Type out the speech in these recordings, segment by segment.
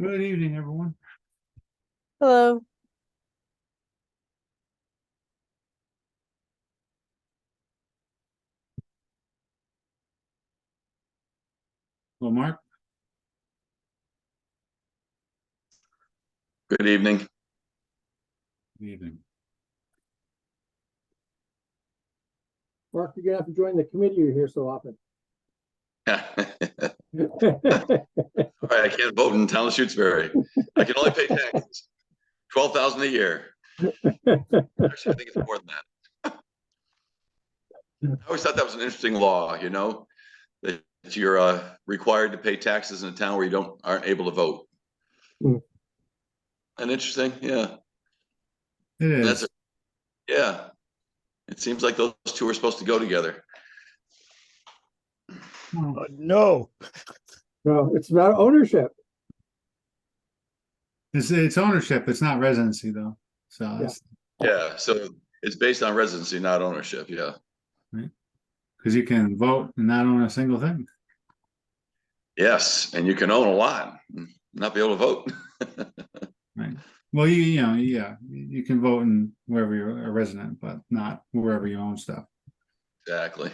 Good evening, everyone. Hello. Hello, Mark. Good evening. Good evening. Mark, you're gonna have to join the committee. You're here so often. All right, I can't vote in town of Shutesbury. I can only pay taxes, 12,000 a year. Actually, I think it's more than that. I always thought that was an interesting law, that you're required to pay taxes in a town where you aren't able to vote. And interesting, yeah. It is. Yeah. It seems like those two are supposed to go together. No. No, it's about ownership. It's ownership. It's not residency, though. So Yeah. that's Yeah, so it's based on residency, not ownership. Yeah. because you can vote and not own a single thing. Yes, and you can own a lot, and not be able to vote. Right. Well, you can vote in wherever you're a resident, but not wherever you own stuff. Exactly.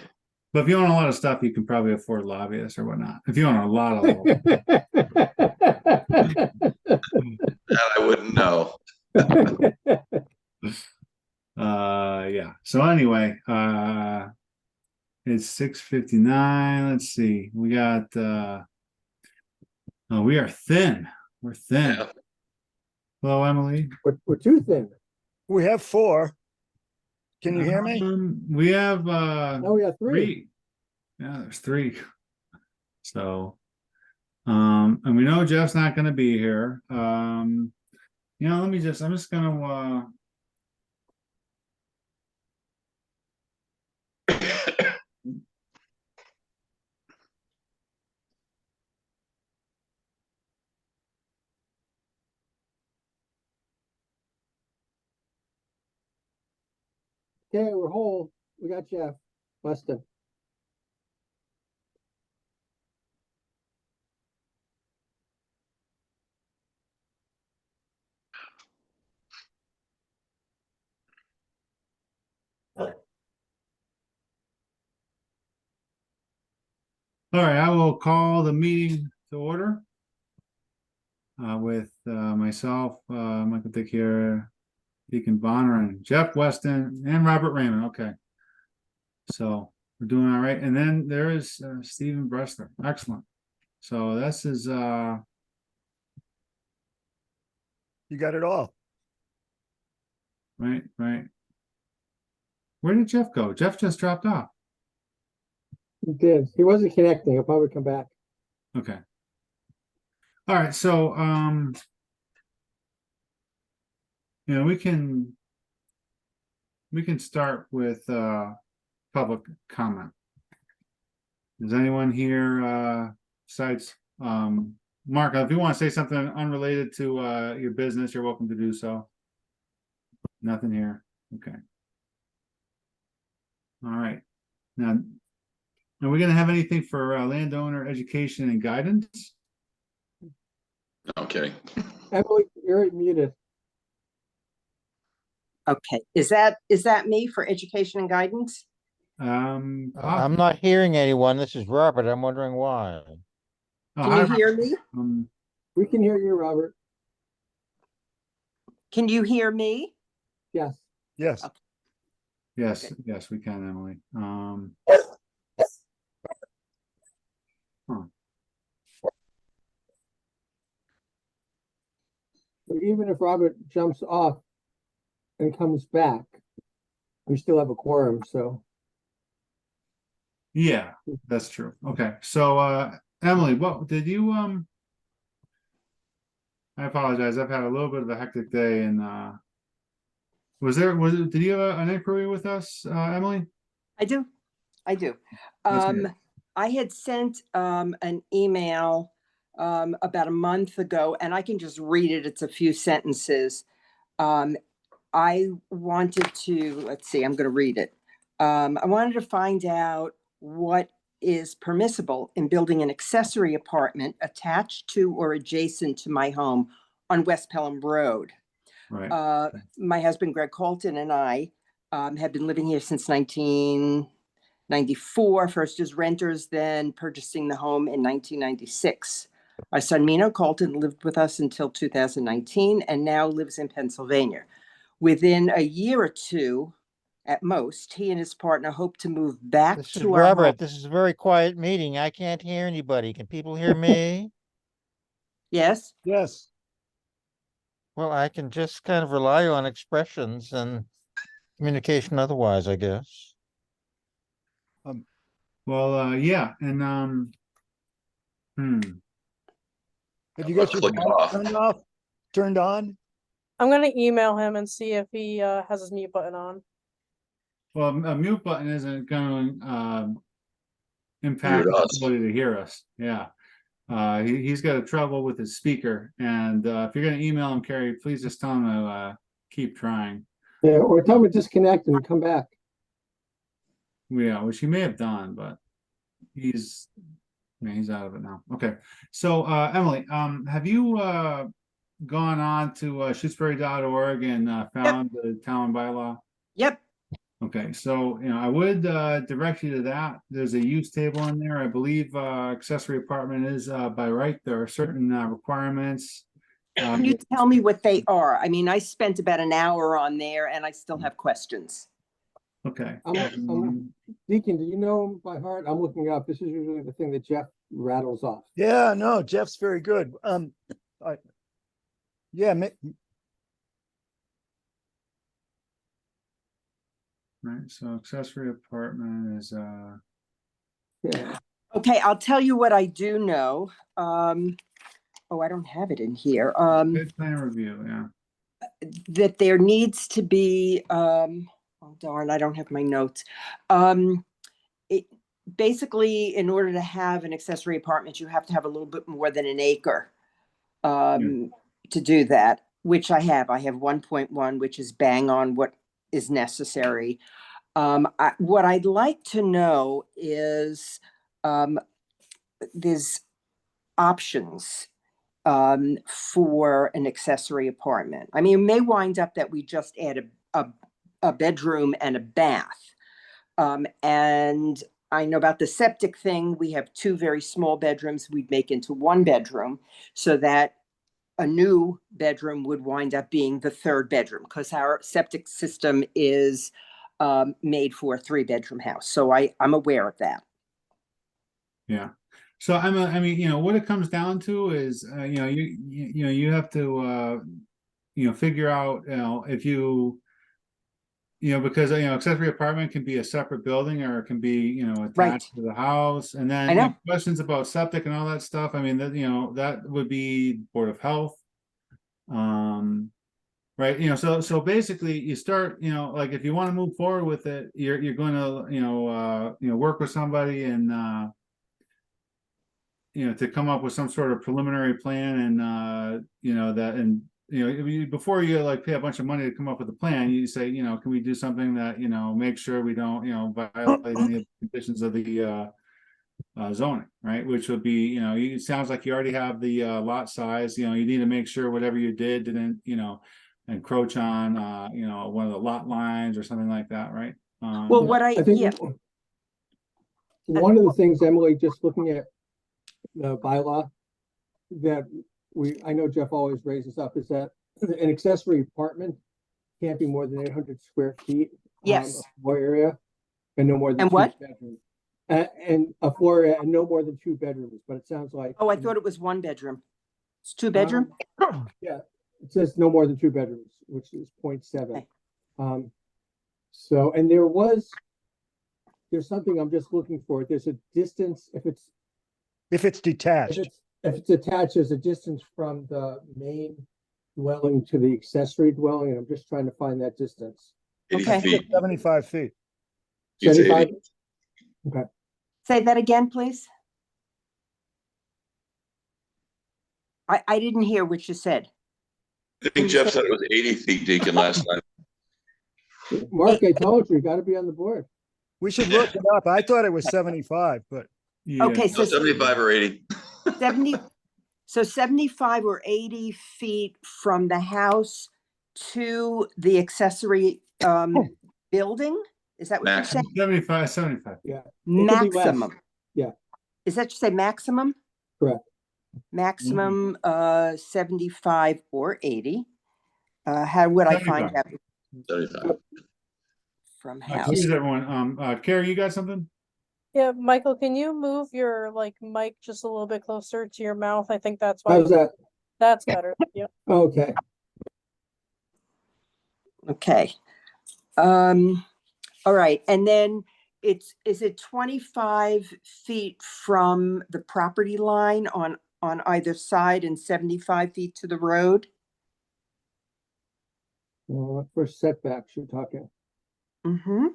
But if you own a lot of stuff, you can probably afford lobbyists or whatnot. If you own a lot of That I wouldn't know. yeah. So anyway, it's 6:59. Let's see. We got we are thin. We're thin. Yeah. Hello, Emily. We're too thin. We have 4. Can you hear me? We have Now we got 3. Yeah, there's 3. So and we know Jeff's not gonna be here. I'm just gonna Okay, we're whole. We got Jeff Weston. all right, I will call the meeting to order with myself, Michael Dick here, Deacon Bonner, and Jeff Weston, and Robert Raymond. Okay. So we're doing all right. And then there is Stephen Bressler. Excellent. So this is You got it all. right. Where did Jeff go? Jeff just dropped off. He did. He wasn't connecting. He'll probably come back. Okay. All right, so we can start with public comment. Is anyone here besides Mark, if you want to say something unrelated to your business, you're welcome to do so. Nothing here. Okay. All right. Now, are we going to have anything for landowner education and guidance? Okay. Emily, you're muted. Okay, is that me for education and guidance? Um, I'm not hearing anyone. This is Robert. I'm wondering why. Can you hear me? We can hear you, Robert. Can you hear me? Yes. Yes. Okay. Yes, Okay. yes, we can, Emily. Even if Robert jumps off and comes back, we still have a quorum, so. Yeah, that's true. Okay, so Emily, what did you I apologize. I've had a little bit of a hectic day, and did you have an inquiry with us, Emily? I do. Let's hear it. I had sent an email about a month ago, and I can just read it. It's a few sentences. I wanted to, let's see, I'm going to read it. I wanted to find out what is permissible in building an accessory apartment attached to or adjacent to my home on West Pelham Road. Right. My husband, Greg Colton, and I have been living here since 1994, first as renters, then purchasing the home in 1996. Our son, Mino Colton, lived with us until 2019 and now lives in Pennsylvania. Within a year or two, at most, he and his partner hope to move back This is to our home. Robert. This is a very quiet meeting. I can't hear anybody. Can people hear me? Yes? Yes. Well, I can just kind of rely on expressions and communication otherwise, I guess. Well, yeah, and Have you got your Click mic off. turned on? I'm gonna email him and see if he has his mute button on. well, a mute button isn't going to impact Mute his us. ability to hear us. Yeah. He's got a trouble with his speaker, and if you're going to email him, Carrie, please just tell him to keep trying. Yeah, or tell him to disconnect and come back. Yeah, which he may have done, but he's out of it now. Okay, so Emily, have you gone on to Shutesbury.org and found the town bylaw? Yep. Okay, so I would direct you to that. There's a use table in there. I believe accessory apartment is by right. There are certain requirements. Can you tell me what they are? I mean, I spent about an hour on there and I still have questions. Okay. Deacon, do you know him by heart? I'm looking it up. This is usually the thing that Jeff rattles off. Yeah, no, Jeff's very good. Yeah, Right, so accessory apartment is Yeah. Okay, I'll tell you what I do know. Oh, I don't have it in here. good plan review, yeah. That there needs to be, oh darn, I don't have my notes. Basically, in order to have an accessory apartment, you have to have a little bit more than an acre to do that, which I have. I have 1.1, which is bang on what is necessary. What I'd like to know is there's options for an accessory apartment. I mean, it may wind up that we just add a bedroom and a bath. And I know about the septic thing. We have 2 very small bedrooms we'd make into 1 bedroom so that a new bedroom would wind up being the 3rd bedroom because our septic system is made for a 3-bedroom house. So I'm aware of that. Yeah. So I mean, what it comes down to is, you have to, figure out, if because, accessory apartment can be a separate building or it can be, Right. attached to the house. And I then know. questions about septic and all that stuff. I mean, that, that would be Board of Health. Right. So basically you start, like if you want to move forward with it, you're going to, work with somebody and, to come up with some sort of preliminary plan and, before you like pay a bunch of money to come up with a plan, you say, can we do something that, make sure we don't, violate any of the conditions of the zoning, right? Which would be, it sounds like you already have the lot size, you need to make sure whatever you did didn't, encroach on, one of the lot lines or something like that, right? Well, what I think yeah. one of the things, Emily, just looking at the bylaw that I know Jeff always raises up is that an accessory apartment can't be more than 800 square feet. Yes. Of floor area and no more than And 2 what? bedrooms. And a floor area and no more than 2 bedrooms, but it sounds like. Oh, I thought it was 1 bedroom. It's 2 bedroom? Yeah, it says no more than 2 bedrooms, which is 0.7. Okay. So, and there's something I'm just looking for. There's a distance if it's detached. if it's attached, there's a distance from the main dwelling to the accessory dwelling, and I'm just trying to find that distance. 80 Okay. feet. 75 feet. It's 75? 80. Okay. Say that again, please. I didn't hear what you said. I think Jeff said it was 80 feet, Deacon, last time. Mark, I told you, you got to be on the board. We should look it up. I thought it was 75, but Yeah. Okay, So so 75 or 80. 70, so 75 or 80 feet from the house to the accessory building? Is that what you're saying? Maximum. 75. Yeah, it could be less. Maximum. Yeah. Is that you say maximum? Correct. Maximum 75 or 80. How would I find 75. that 75. from Please, house? everyone. Carrie, you got something? Yeah, Michael, can you move your like mic just a little bit closer to your mouth? I think that's why. How's that? That's better. Yeah. Okay. Okay. All right, and then is it 25 feet from the property line on either side and 75 feet to the road? For setbacks, you're talking. Mm-hmm.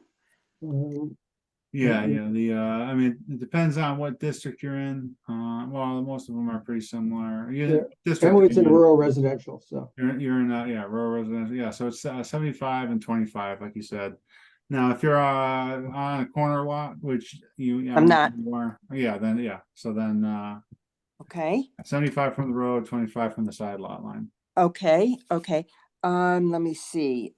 Yeah, Mhm. yeah. I mean, it depends on what district you're in. Well, most of them are pretty similar. Yeah. District Emily's in you're rural residential, so. You're in, yeah, rural residential. Yeah, so it's 75 and 25, like you said. Now, if you're on a corner lot, which I'm not. you are, yeah, then yeah. So then Okay, 75 from the road, 25 from the side lot line. okay, okay. Let me see.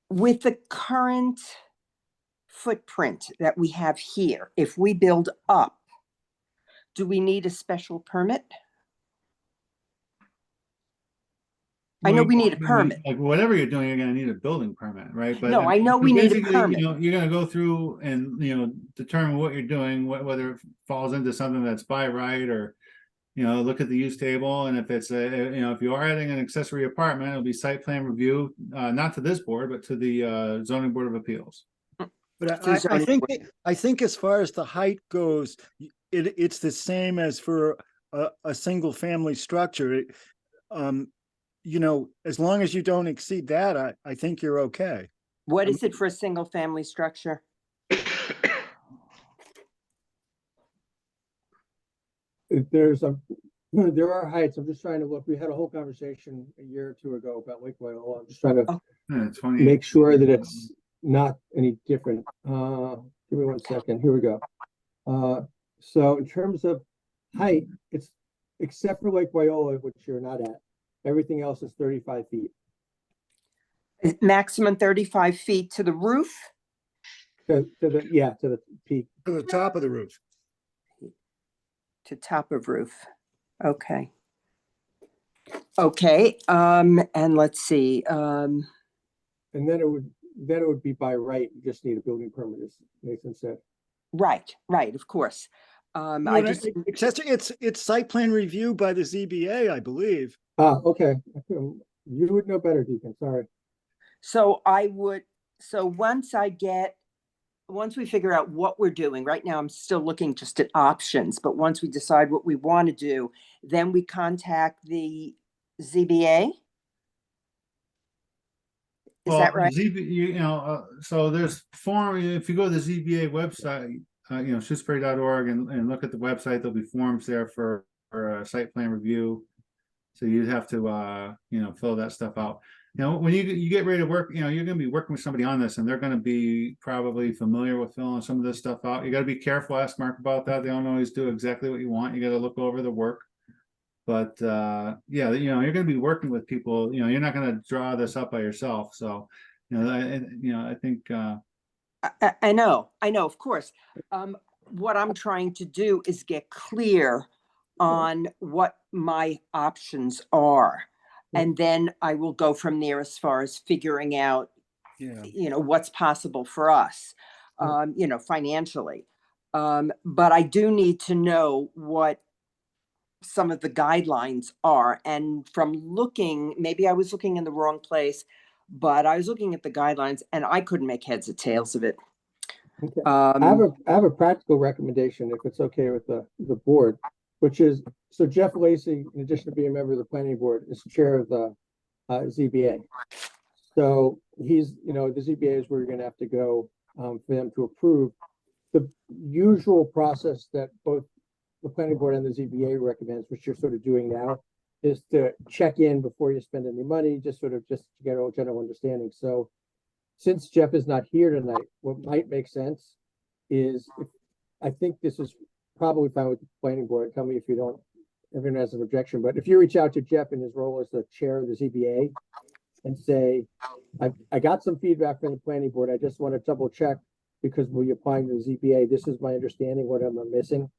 With the current footprint that we have here, if we build up, do we need a special permit? I know we need a permit. Like whatever you're doing, you're gonna need a building permit, right? But No, I know we need a basically, permit. you're gonna go through and determine what you're doing, whether it falls into something that's by right or look at the use table, and if it's if you are adding an accessory apartment, it'll be site plan review, not to this board, but to the zoning board of appeals. but To I zoning think board. I think as far as the height goes, it's the same as for a single family structure. As long as you don't exceed that, I think you're okay. What is it for a single family structure? There are heights. I'm just trying to look. We had a whole conversation a year or two ago about Lake Wyola. I'm just trying to Yeah, 20. make sure that it's not any different. Give me 1 second. Here we go. So in terms of height, it's except for Lake Wyola, which you're not at. Everything else is 35 feet. Maximum 35 feet to the roof? To the peak. To the top of the roof. To top of roof. Okay. Okay, and let's see, And then it would be by right. You just need a building permit, as Nathan said. right, of course. I just, It's site plan review by the ZBA, I believe. Okay. You would know better, Deacon. Sorry. so once we figure out what we're doing, right now I'm still looking just at options, but once we decide what we want to do, then we contact the ZBA? Is Well, that right? so there's form, if you go to the ZBA website, Shutesbury.org and look at the website, there'll be forms there for a site plan review. So you'd have to, fill that stuff out. When you get ready to work, you're gonna be working with somebody on this and they're gonna be probably familiar with filling some of this stuff out. You gotta be careful, ask Mark about that. They don't always do exactly what you want. You gotta look over the work. But yeah, you're gonna be working with people, you're not gonna draw this up by yourself. So, I think I know, of course. What I'm trying to do is get clear on what my options are. And then I will go from there as far as figuring out, what's possible for us, financially. But I do need to know what some of the guidelines are. And from looking, maybe I was looking in the wrong place, but I was looking at the guidelines and I couldn't make heads or tails of it. Okay. I have a practical recommendation, if it's okay with the board, which is, so Jeff Lacy, in addition to being a member of the planning board, is chair of the ZBA. So he's, the ZBA is where you're gonna have to go for them to approve. The usual process that both the planning board and the ZBA recommends, which you're sort of doing now, is to check in before you spend any money, just to get a general understanding. So since Jeff is not here tonight, what might make sense is, I think this is probably fine with the planning board. Tell me if you don't, everyone has an objection, but if you reach out to Jeff in his role as the chair of the ZBA and say, I got some feedback from the planning board. I just want to double check because when you're applying to the ZBA, this is my understanding, what am I missing?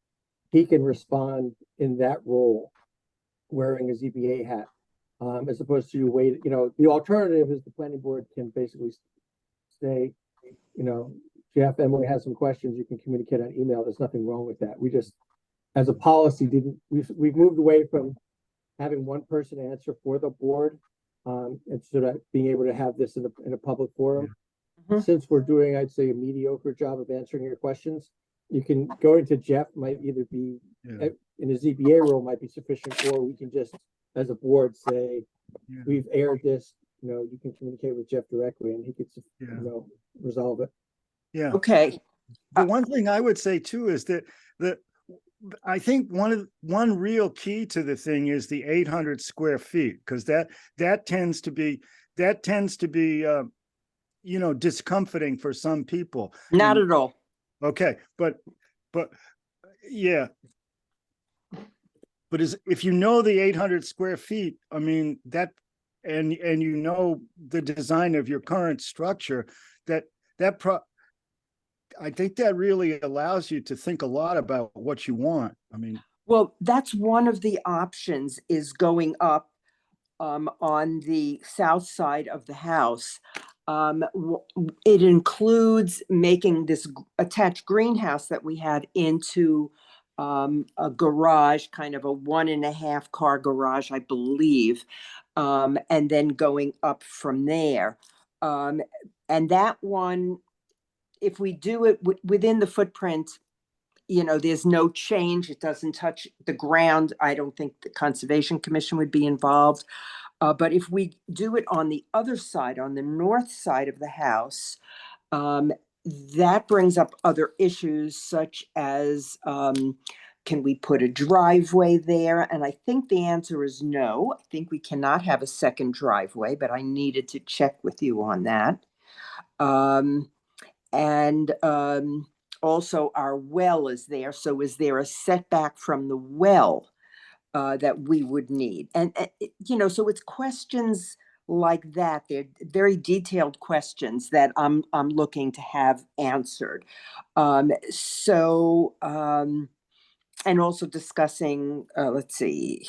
He can respond in that role wearing a ZBA hat, as opposed to wait, the alternative is the planning board can basically say, Jeff, Emily has some questions, you can communicate on email. There's nothing wrong with that. We just, as a policy, we've moved away from having one person answer for the board, instead of being able to have this in a public forum. Mhm. Since we're doing, I'd say, a mediocre job of answering your questions, you can go into Jeff might either be Yeah. in a ZBA role might be sufficient, or we can just, as a board, say, Yeah. we've aired this, you can communicate with Jeff directly and he could, Yeah. resolve it. Yeah. Okay, The one thing I would say too is that I think one real key to the thing is the 800 square feet, because that tends to be discomforting for some people. not And- at all. Okay, but yeah. But if you know the 800 square feet, I mean, that, and the design of your current structure, I think that really allows you to think a lot about what you want. I mean, Well, that's one of the options, is going up on the south side of the house. It includes making this attached greenhouse that we have into a garage, kind of a 1.5 car garage, I believe, and then going up from there. And that one, if we do it within the footprint, there's no change. It doesn't touch the ground. I don't think the Conservation Commission would be involved. But if we do it on the other side, on the north side of the house, that brings up other issues such as, can we put a driveway there? And I think the answer is no. I think we cannot have a second driveway, but I needed to check with you on that. And also our well is there. So is there a setback from the well that we would need? And, so it's questions like that. They're very detailed questions that I'm looking to have answered. And also discussing, let's see,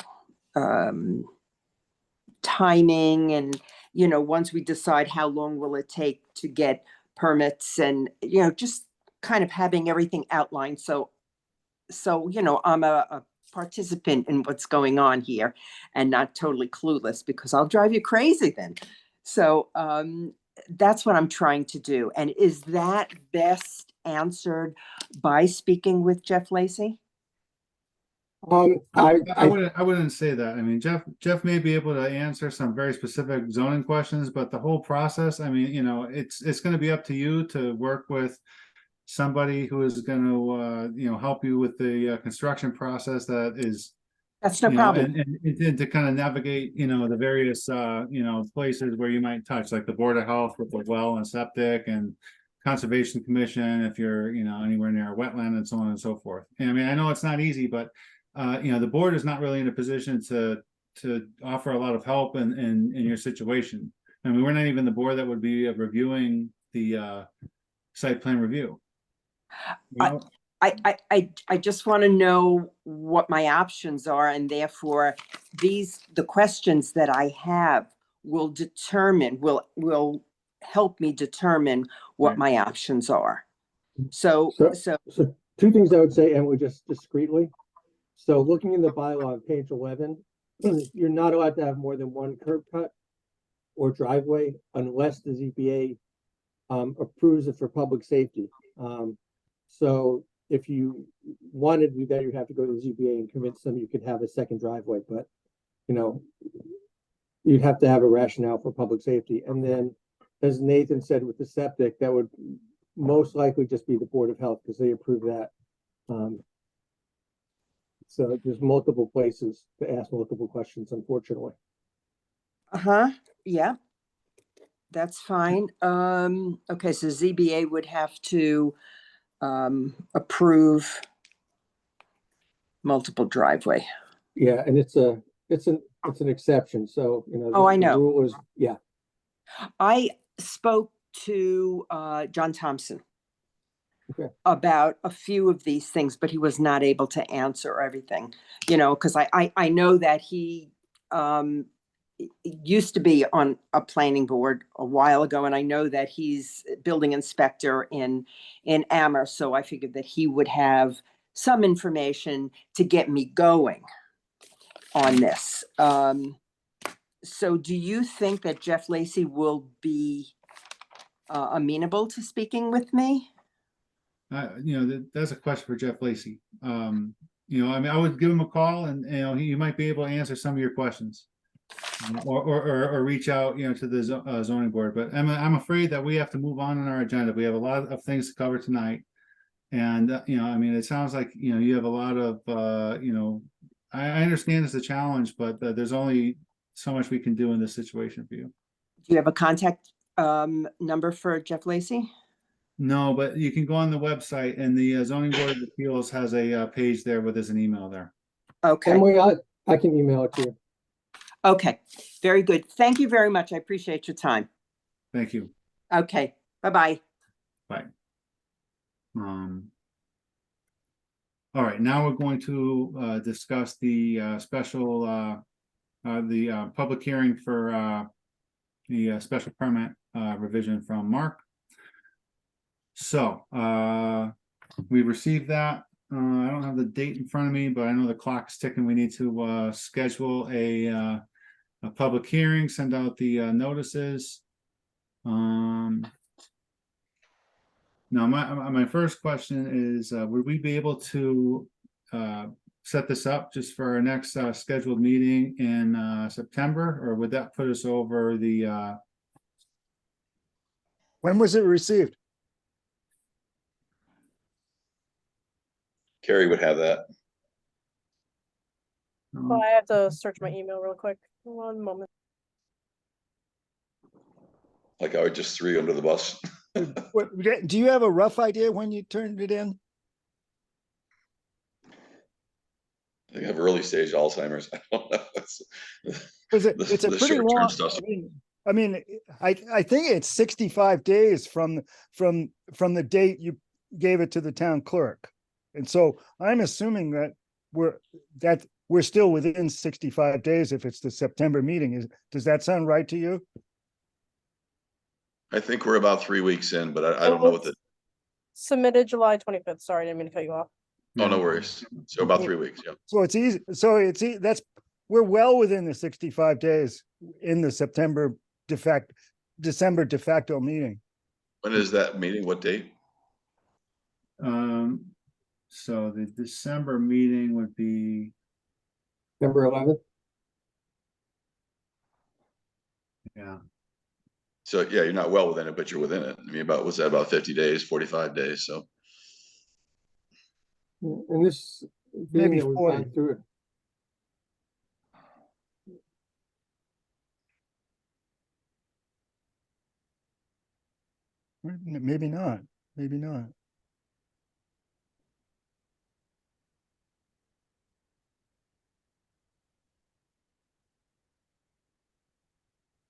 timing, and, once we decide how long will it take to get permits, and, just kind of having everything outlined. So, I'm a participant in what's going on here and not totally clueless, because I'll drive you crazy then. So, that's what I'm trying to do. And is that best answered by speaking with Jeff Lacy? I wouldn't say that. I mean, Jeff may be able to answer some very specific zoning questions, but the whole process, I mean, it's going to be up to you to work with somebody who is going to, help you with the construction process that is, That's no problem. and to kind of navigate, the various, places where you might touch, like the Board of Health with the well and septic, and Conservation Commission if you're, anywhere near a wetland, and so on and so forth. And I mean, I know it's not easy, but the board is not really in a position to offer a lot of help in your situation. I mean, we're not even the board that would be reviewing the site plan review. I just want to know what my options are, and therefore the questions that I have will help me determine what Right. my options are. So Two things I would say, Emily, just discreetly. So looking in the bylaw on page 11, you're not allowed to have more than one curb cut or driveway unless the ZBA approves it for public safety. So if you wanted to do that, you'd have to go to the ZBA and convince them you could have a second driveway, but you'd have to have a rationale for public safety. And then, as Nathan said, with the septic, that would most likely just be the Board of Health, because they approve that. So there's multiple places to ask multiple questions, unfortunately. Uh-huh, yeah. That's fine. Okay, so ZBA would have to approve multiple driveway. Yeah, and it's an exception, so, you know. Oh, I the know. Rule is, yeah, I spoke to John Thompson Okay. about a few of these things, but he was not able to answer everything, you know, because I know that he used to be on a planning board a while ago, and I know that he's building inspector in Amherst, so I figured that he would have some information to get me going on this. So do you think that Jeff Lacy will be amenable to speaking with me? You know, that's a question for Jeff Lacy. You know, I mean, I would give him a call and, you know, he might be able to answer some of your questions. Or reach out, you know, to the zoning board, but I'm afraid that we have to move on our agenda. We have a lot of things to cover tonight. And, you know, I mean, it sounds like, you know, you have a lot of, you know, I understand it's a challenge, but there's only so much we can do in this situation for you. Do you have a contact number for Jeff Lacy? No, but you can go on the website and the zoning board of appeals has a page there where there's an email there. Okay, Emily, I can email it to you. okay, very good. Thank you very much. I appreciate your time. Thank you. Okay, bye-bye. Bye. All right, now we're going to discuss the special public hearing for the special permit revision from Mark. So we received that. I don't have the date in front of me, but I know the clock's ticking. We need to schedule a public hearing, send out the notices. Now, my first question is, would we be able to set this up just for our next scheduled meeting in September, or would that put us over the? When was it received? Carrie would have that. Well, I have to search my email real quick. One moment. Like I would just throw you under the bus. Do you have a rough idea when you turned it in? I think I have early stage Alzheimer's. I don't know. Because it's a The pretty short-term long, stuff. I mean, I think it's 65 days from the date you gave it to the town clerk. And so I'm assuming that we're still within 65 days if it's the September meeting. Does that sound right to you? I think we're about 3 weeks in, but I don't know what the, Submitted July 25th. Sorry, I didn't mean to cut you off. oh, no worries. So about 3 weeks, yeah. So it's easy. We're well within the 65 days in the December de facto meeting. When is that meeting? What date? So the December meeting would be, November 11th. yeah, So yeah, you're not well within it, but you're within it. I mean, what's that, about 50 days, 45 days? So And this. Maybe being that we've 40. gone through it, Maybe not. Maybe not.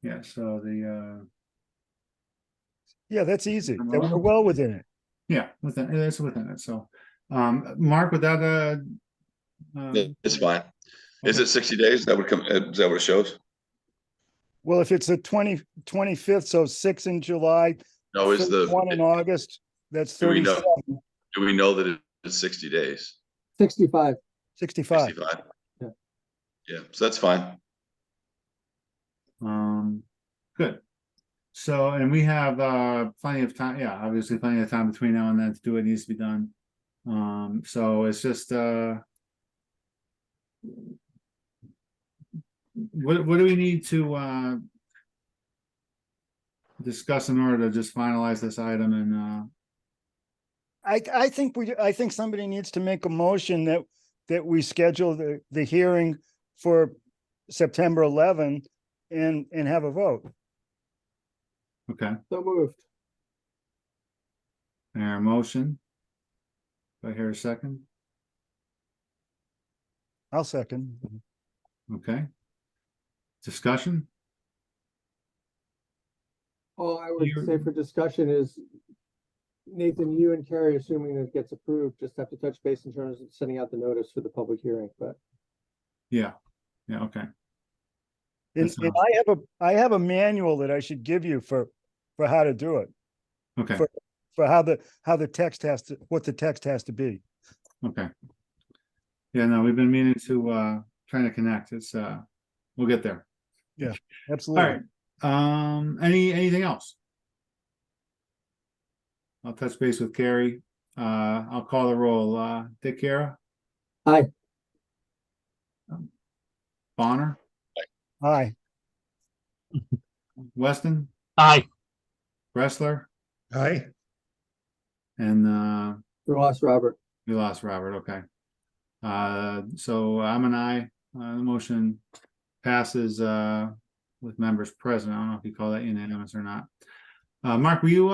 yeah, so the Yeah, that's easy. November We're 11th. well within it. yeah, it's within it, so Mark, would that it's fine. Is okay. it 60 days? That would come, is that what it shows? Well, if it's the 25th, so 6 in July, No, is the, 1 in August, that's do we know, 37, do we know that it's 60 days? 65. 65. 65? Yeah. Yeah, so that's fine. Good. So, and we have plenty of time, yeah, obviously plenty of time between now and then to do what needs to be done. So it's just what do we need to discuss in order to just finalize this item and I think somebody needs to make a motion that we schedule the hearing for September 11 and have a vote. Okay, So moved. and a motion. Do I hear a second? I'll second. Okay. Discussion? All I would You- say for discussion is, Nathan, you and Carrie, assuming that it gets approved, just have to touch base in terms of sending out the notice for the public hearing, but Yeah, yeah, okay. And sounds- I have a manual that I should give you for how to do it, Okay, for how the text has to, what the text has to be. okay. Yeah, no, we've been meaning to trying to connect. It's we'll get there. All Absolutely. right. Anything else? I'll touch base with Carrie. I'll call the roll. Dick Kara? Aye. Bonner? Aye. Weston? Aye. Bressler? Aye. And we lost Robert. we lost Robert, okay. So I'm an aye. The motion passes with members present. I don't know if you call that unanimous or not. Mark, were you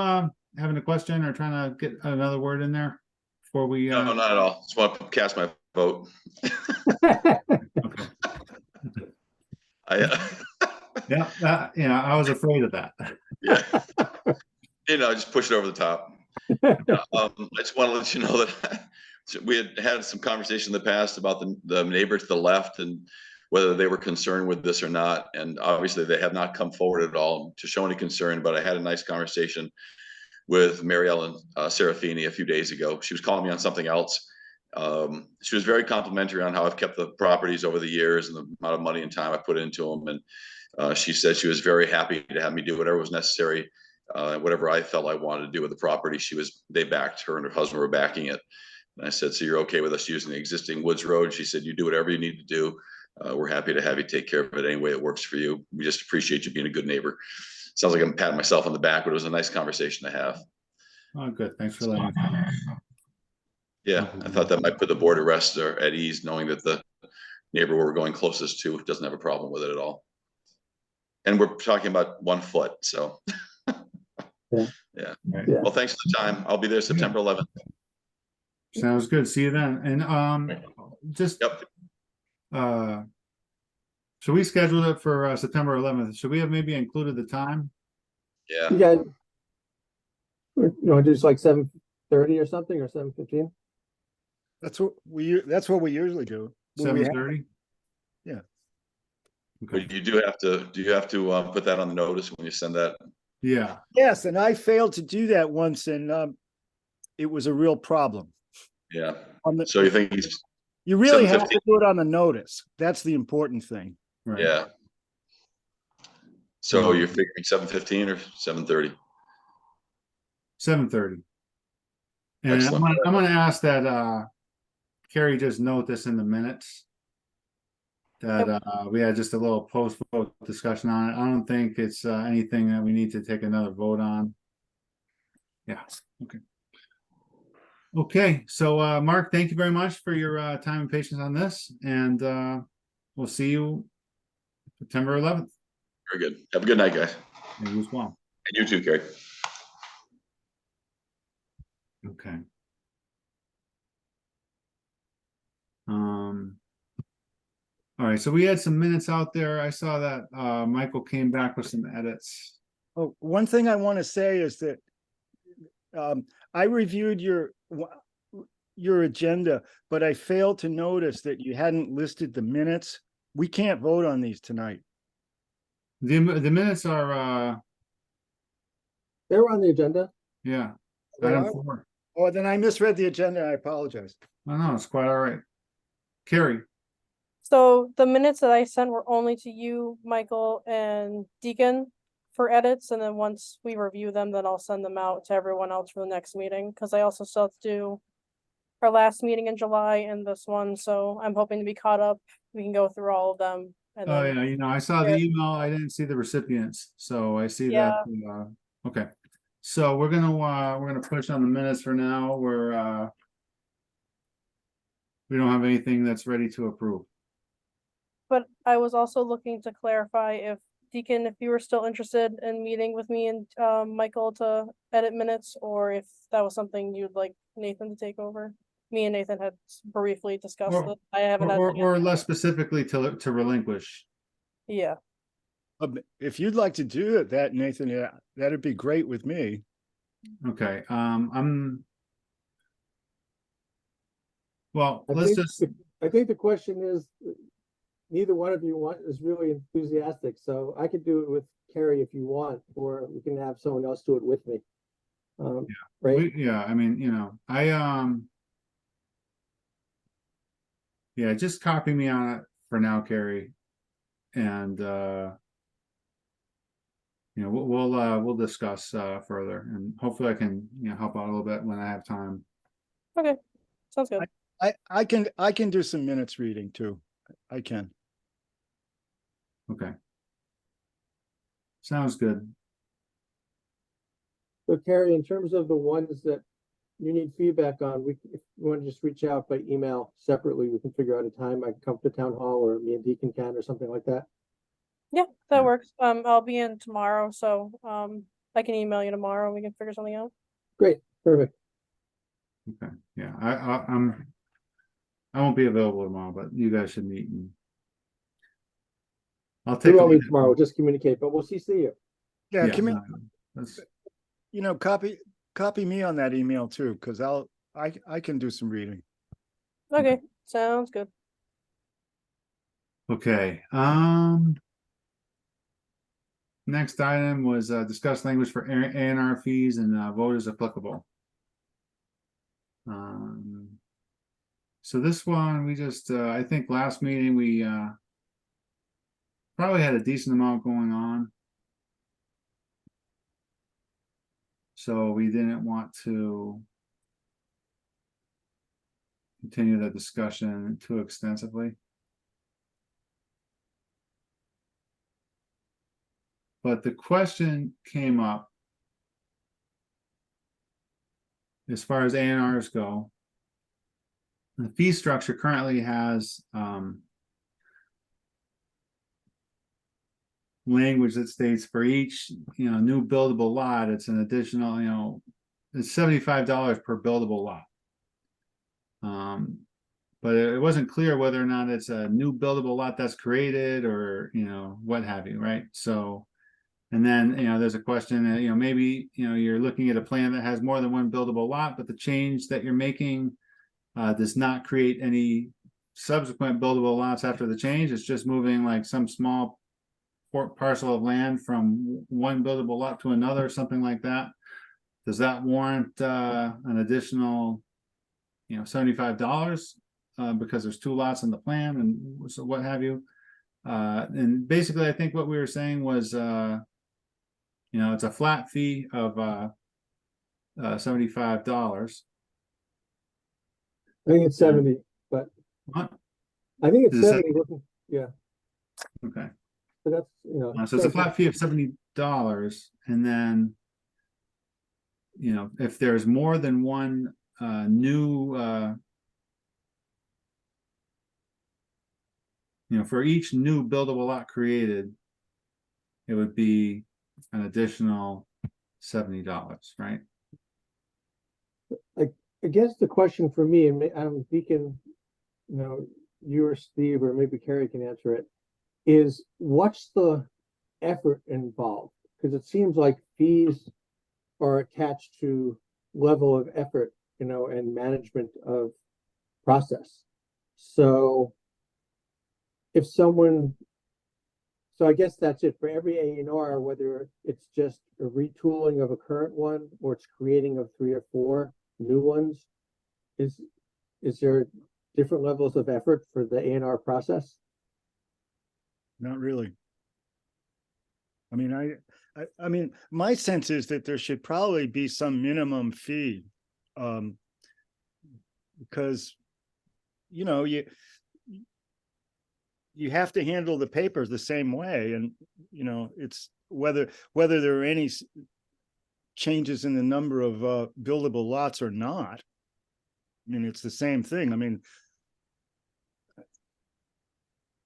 having a question or trying to get another word in there before we No, not at all. Just want to cast my vote. okay. I, Yeah, I was afraid of that. yeah. Just push it over the top. I just want to let you know that we had some conversation in the past about the neighbor to the left and whether they were concerned with this or not. And obviously they have not come forward at all to show any concern, but I had a nice conversation with Mary Ellen Serafini a few days ago. She was calling me on something else. She was very complimentary on how I've kept the properties over the years and the amount of money and time I put into them. And she said she was very happy to have me do whatever was necessary, whatever I felt I wanted to do with the property. They backed, her and her husband were backing it. And I said, so you're okay with us using the existing Woods Road? She said, you do whatever you need to do. We're happy to have you take care of it any way it works for you. We just appreciate you being a good neighbor. Sounds like I'm patting myself on the back, but it was a nice conversation to have. Oh, good. Thanks for letting me know. Yeah, I thought that might put the board at rest or at ease, knowing that the neighbor we're going closest to doesn't have a problem with it at all. And we're talking about 1 foot, so. Yeah. Yeah. Right. Yeah. Well, thanks for the time. I'll be there September 11th. Sounds good. See you then. And just Yep. so we scheduled it for September 11th. Should we have maybe included the time? Yeah. You guys, you want to do just like 7:30 or something, or 7:15? That's what we usually do. When we have- 7:30? Yeah. Okay. But do you have to put that on the notice when you send that? Yeah. Yes, and I failed to do that once, and it was a real problem. Yeah. On the, So you think he's, you really have 7:15? to do it on the notice. That's the important thing. Right. yeah. So you're figuring 7:15 or 7:30? 7:30. And Excellent. I'm gonna ask that Carrie just note this in the minutes. That we had just a little post-vote discussion on it. I don't think it's anything that we need to take another vote on. Yeah, okay. Okay, so Mark, thank you very much for your time and patience on this, and we'll see you September 11th. Very good. Have a good night, guys. And you as well. And you too, Carrie. Okay. All right, so we had some minutes out there. I saw that Michael came back with some edits. Oh, one thing I want to say is that I reviewed your agenda, but I failed to notice that you hadn't listed the minutes. We can't vote on these tonight. The minutes are They were on the agenda. yeah. They Item are? 4. Oh, then I misread the agenda. I apologize. Oh, no, it's quite all right. Carrie, So the minutes that I sent were only to you, Michael, and Deacon for edits, and then once we review them, then I'll send them out to everyone else for the next meeting, because I also still have to do our last meeting in July and this one, so I'm hoping to be caught up. We can go through all of them. And oh then, yeah, I saw the email. I didn't see the recipients, so I see that. Okay, so we're gonna push on the minutes for now. We we don't have anything that's ready to approve. But I was also looking to clarify if Deacon, if you were still interested in meeting with me and Michael to edit minutes, or if that was something you'd like Nathan to take over. Me and Nathan had briefly discussed Or- it. I haven't had. Or less specifically to relinquish. Yeah, If you'd like to do it, that Nathan, yeah, that'd be great with me. Okay, well, I let's think, just, I think the question is, neither one of you is really enthusiastic, so I could do it with Carrie if you want, or we can have someone else do it with me. Right? yeah, I mean, yeah, just copy me on it for now, Carrie. And, we'll discuss, further, and hopefully I can, help out a little bit when I have time. okay, sounds good. I can do some minutes reading too. I can. Okay. Sounds good. So Carrie, in terms of the ones that you need feedback on, if you want to just reach out by email separately, we can figure out a time. I can come to town hall, or me and Deacon can, or something like that. Yeah, Yeah. that works. I'll be in tomorrow, so I can email you tomorrow and we can figure something out. Great, perfect. Okay, yeah, I won't be available tomorrow, but you guys should meet and I'll We take a won't lead. meet tomorrow, we'll just communicate, but we'll CC you. Yeah, Yeah, no, that's, copy me on that email too, because I can do some reading. Okay, sounds good. okay, next item was, discuss language for A&R fees and, vote as applicable. So this one, we just, I think last meeting, we, probably had a decent amount going on. So we didn't want to continue the discussion too extensively. But the question came up as far as A&Rs go. The fee structure currently has language that states for each new buildable lot, it's an additional, it's $75 per buildable lot. But it wasn't clear whether or not it's a new buildable lot that's created, or what have you, right? So, and then there's a question that maybe you're looking at a plan that has more than one buildable lot, but the change that you're making does not create any subsequent buildable lots after the change. It's just moving like some small parcel of land from one buildable lot to another, something like that. Does that warrant an additional $75 because there's two lots in the plan, and so what have you? And basically I think what we were saying was it's a flat fee of $75. I think it's 70, but What? I think it's Is it 70, looking, yeah, Okay. but that's, So it's a flat fee of $70, and then if there's more than one new for each new buildable lot created, it would be an additional $70, right? I guess the question for me, and Deacon, you or Steve, or maybe Carrie can answer it, is what's the effort involved? Because it seems like fees are attached to level of effort, and management of process. So if someone, so I guess that's it for every A&R, whether it's just a retooling of a current one, or it's creating of 3 or 4 new ones. Is there different levels of effort for the A&R process? Not really. I mean, I mean, my sense is that there should probably be some minimum fee. Because, you have to handle the papers the same way, and, it's whether there are any changes in the number of buildable lots or not. I mean, it's the same thing. I mean,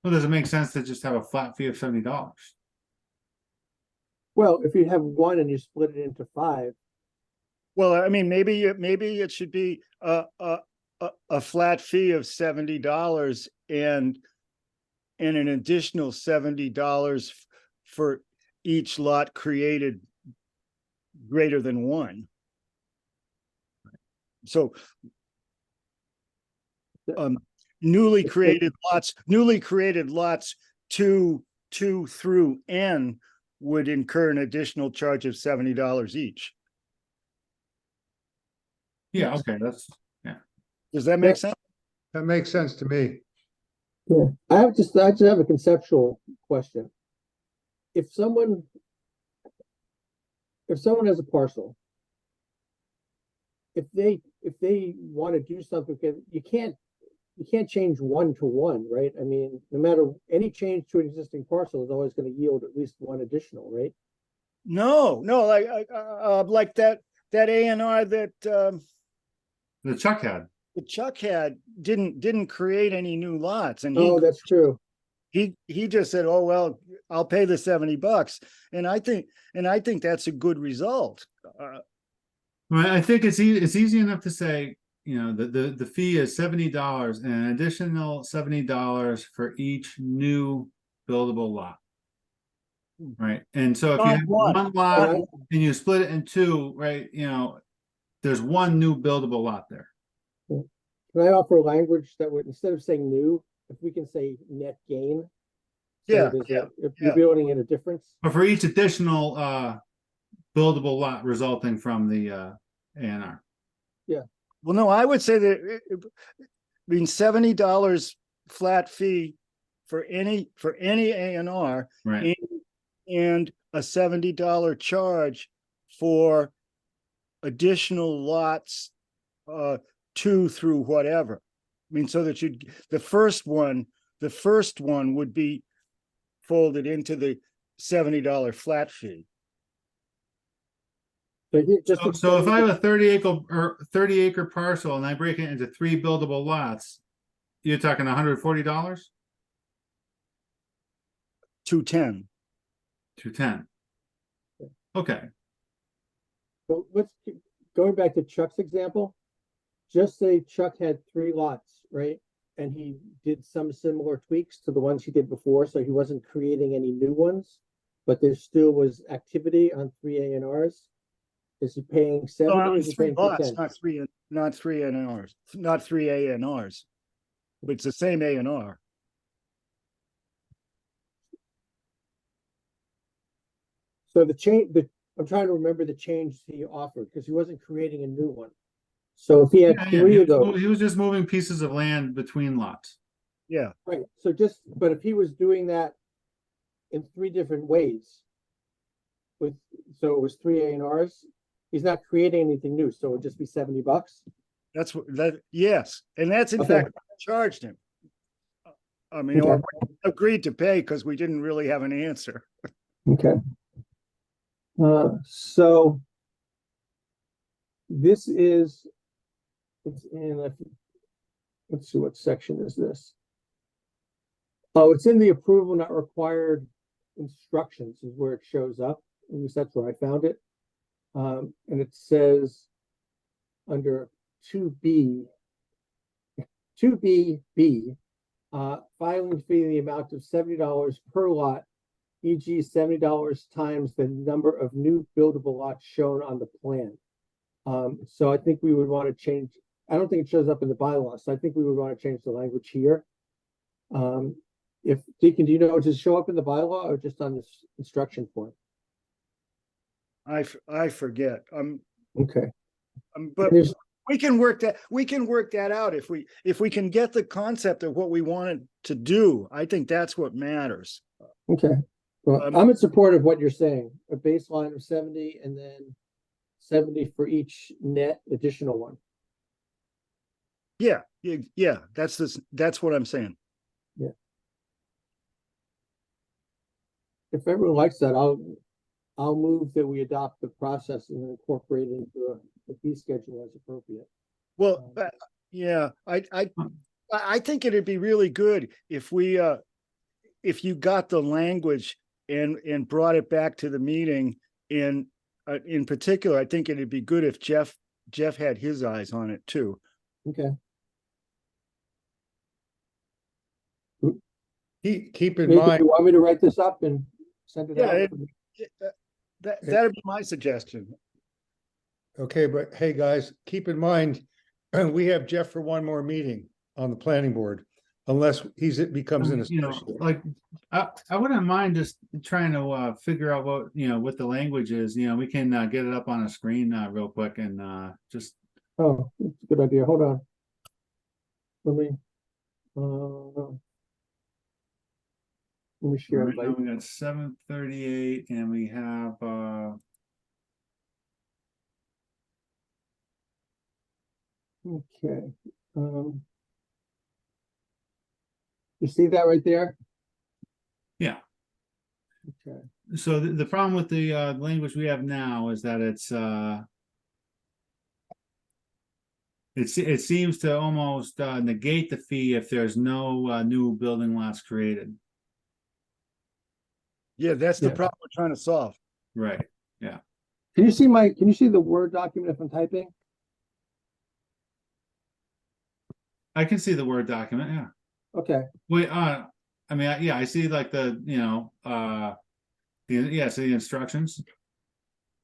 Well, does it make sense to just have a flat fee of $70? Well, if you have one and you split it into 5, Well, I mean, maybe it should be a flat fee of $70 and an additional $70 for each lot created greater than one. So newly created lots 2 through N would incur an additional charge of $70 each. Yeah, okay, that's, Does that make sense? That makes sense to me. yeah, I just have a conceptual question. If someone has a parcel, if they want to do something, you can't change 1 to 1, right? I mean, no matter any change to an existing parcel is always going to yield at least one additional, right? No, like that A&R that the Chuck had. the Chuck had didn't create any new lots, and Oh, that's true. he just said, "Oh well, I'll pay the $70," and I think that's a good result. Well, I think it's easy enough to say, the fee is $70 and an additional $70 for each new buildable lot. Right, and so if you have one lot and you split it in 2, right, there's one new buildable lot there. Can I offer language that would, instead of saying new, if we can say net gain? So if you're building in a difference. But for each additional buildable lot resulting from the A&R. Yeah. Well, no, I would say that $70 flat fee for any A&R, Right. and a $70 charge for additional lots 2 through whatever. I mean, so that the first one would be folded into the $70 flat fee. So if I have a 30 acre parcel and I break it into 3 buildable lots, you're talking $140? $210. $210. Okay. But going back to Chuck's example, just say Chuck had 3 lots, right? And he did some similar tweaks to the ones he did before, so he wasn't creating any new ones, but there still was activity on 3 A&Rs. Is he paying 70 or is he paying lots, 210? not three A&Rs, not 3 A&Rs. But it's the same A&R. So I'm trying to remember the change he offered because he wasn't creating a new one. So if he had Yeah, 3 of those, he was just moving pieces of land between lots. Yeah. right? But if he was doing that in 3 different ways, so it was 3 A&Rs, he's not creating anything new, so it would just be $70. That's yes. And that's in Okay. fact what I charged him. I mean, or agreed to pay because we didn't really have an answer. Okay. So this is, it's in, let's see, what section is this? Oh, it's in the approval not required instructions is where it shows up. At least that's where I found it. And it says under 2B, filing fee in the amount of $70 per lot, e.g. $70 times the number of new buildable lots shown on the plan. So I think we would want to change, I don't think it shows up in the bylaws, so I think we would want to change the language here. If Deacon, do you know, does it show up in the bylaw or just on this instruction form? I forget. Okay. But we can work that out if we can get the concept of what we wanted to do. I think that's what matters. Okay. Well, I'm in support of what you're saying. A baseline of 70 and then 70 for each net additional one. Yeah. That's what I'm saying. Yeah. If everyone likes that, I'll move that we adopt the process and then incorporate it into the fee schedule as appropriate. Well, yeah, I think it'd be really good if we if you got the language and brought it back to the meeting, in particular, I think it'd be good if Jeff had his eyes on it too. Okay. Keep in Nathan, mind, you want me to write this up and send it Yeah, out? That'd be my suggestion. okay, but hey, guys, keep in mind, we have Jeff for one more meeting on the planning board, unless it becomes an You know, associate. like, I wouldn't mind just trying to figure out what, what the language is, we can get it up on a screen real quick and just, Oh, that's a good idea. Hold on. Uh, let me share right now my, we got 7:38 and we have okay. You see that right there? yeah. Okay. So the problem with the language we have now is that it seems to almost negate the fee if there's no new building lots created. Yeah, that's the Yeah. problem we're trying to solve. Right. Can you see the Word document if I'm typing? I can see the Word document, yeah. Okay. Wait, I mean, yeah, I see like the, so the instructions.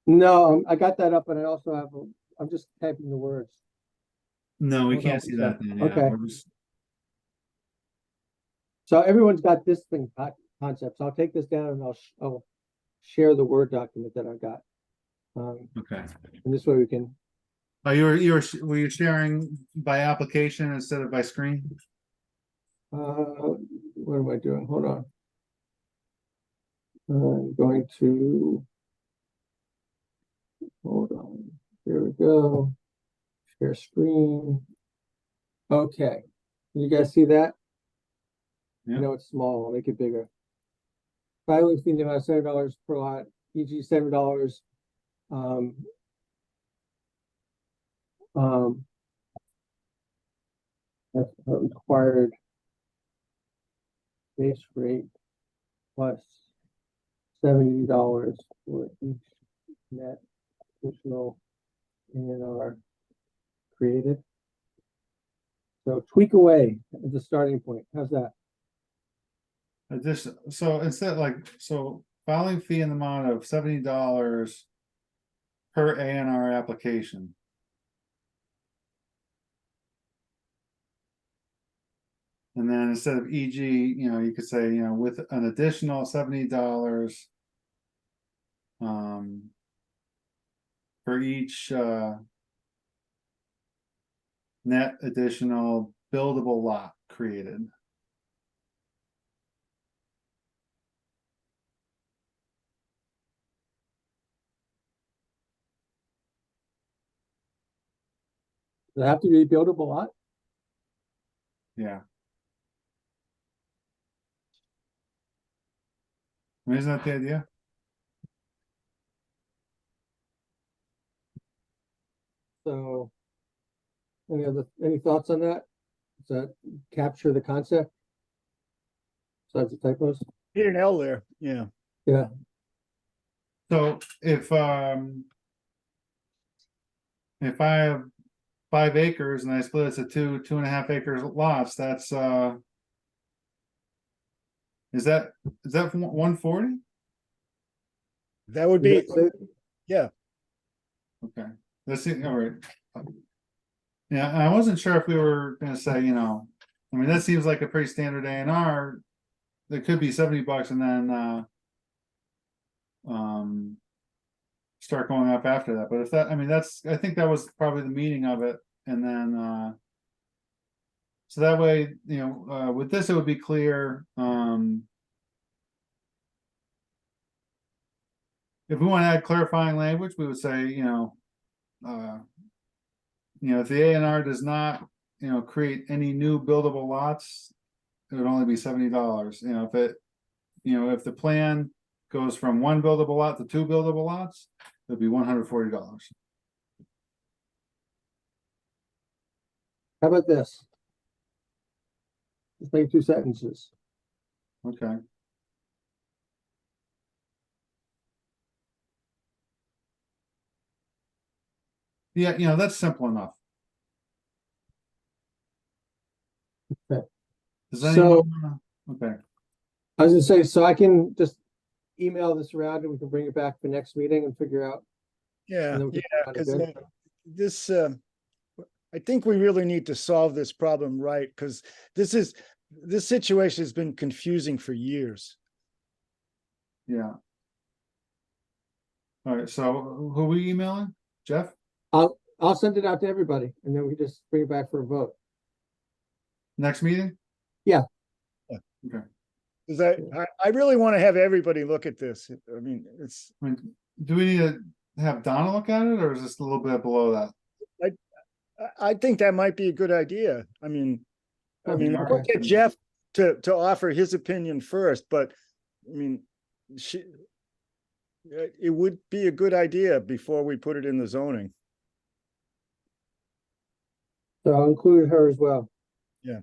No, I got that up, and I also have, I'm just typing the words. No, we Hold on can't one see that second. then, yeah. Okay. We're just- So everyone's got this thing concept. So I'll take this down and I'll share the Word document that I've got. Okay. And this way we can, Oh, were you sharing by application instead of by screen? what am I doing? Hold on. I'm going to, hold on. There we go. Share screen. Okay. You guys see that? Yeah. I know it's small. I'll make it bigger. Filing fee about $7 per lot, e.g. $7. That's a required base rate plus $70 for each net additional A&R created. So tweak away at the starting point. How's that? So instead, filing fee in the amount of $70 per A&R application. And then instead of e.g., you could say, with an additional $70 for each net additional buildable lot created. Does it have to be a buildable lot? Yeah. I mean, isn't that the idea? So any thoughts on that? Does that capture the concept? Besides the typos? Hit an L there, yeah. Yeah. So if I have 5 acres and I split it to 2.5 acres lots, that's is that 140? That would be, That's it? yeah. Okay, that's it, all right. Yeah, I wasn't sure if we were gonna say, I mean, that seems like a pretty standard A&R. It could be $70 and then start going up after that. But if that, I mean, I think that was probably the meaning of it. And then so that way, with this, it would be clear. If we want to add clarifying language, we would say, if the A&R does not, create any new buildable lots, it would only be $70. If the plan goes from 1 buildable lot to 2 buildable lots, it'd be $140. How about this? Just make 2 sentences. Okay. Yeah, that's simple enough. Okay. Does So- anyone, okay, I was gonna say, so I can just email this around and we can bring it back for next meeting and figure out. Yeah, And then we yeah, can find a because good- this, I think we really need to solve this problem right, because this situation has been confusing for years. yeah. All right, so who are we emailing? Jeff? I'll send it out to everybody and then we just bring it back for a vote. Next meeting? Yeah. Yeah. Okay. Because I really want to have everybody look at this. I mean, it's, I mean, do we need to have Donna look at it, or is this a little bit below that? I think that might be a good idea. I mean, I'll Okay. get Jeff to offer his opinion first, but I mean, it would be a good idea before we put it in the zoning. So I'll include her as well. Yeah.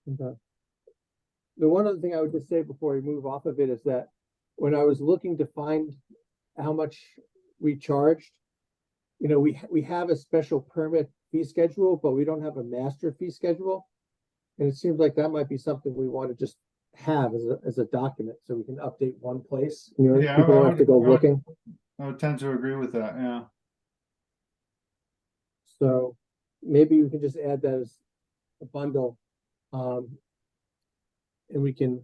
Okay. The one other thing I would just say before we move off of it is that when I was looking to find how much we charged, we have a special permit fee schedule, but we don't have a master fee schedule. And it seems like that might be something we want to just have as a document so we can update one place. Yeah, People I don't have to go would- looking. I would tend to agree with that, yeah. So maybe we can just add that as a bundle. And we can,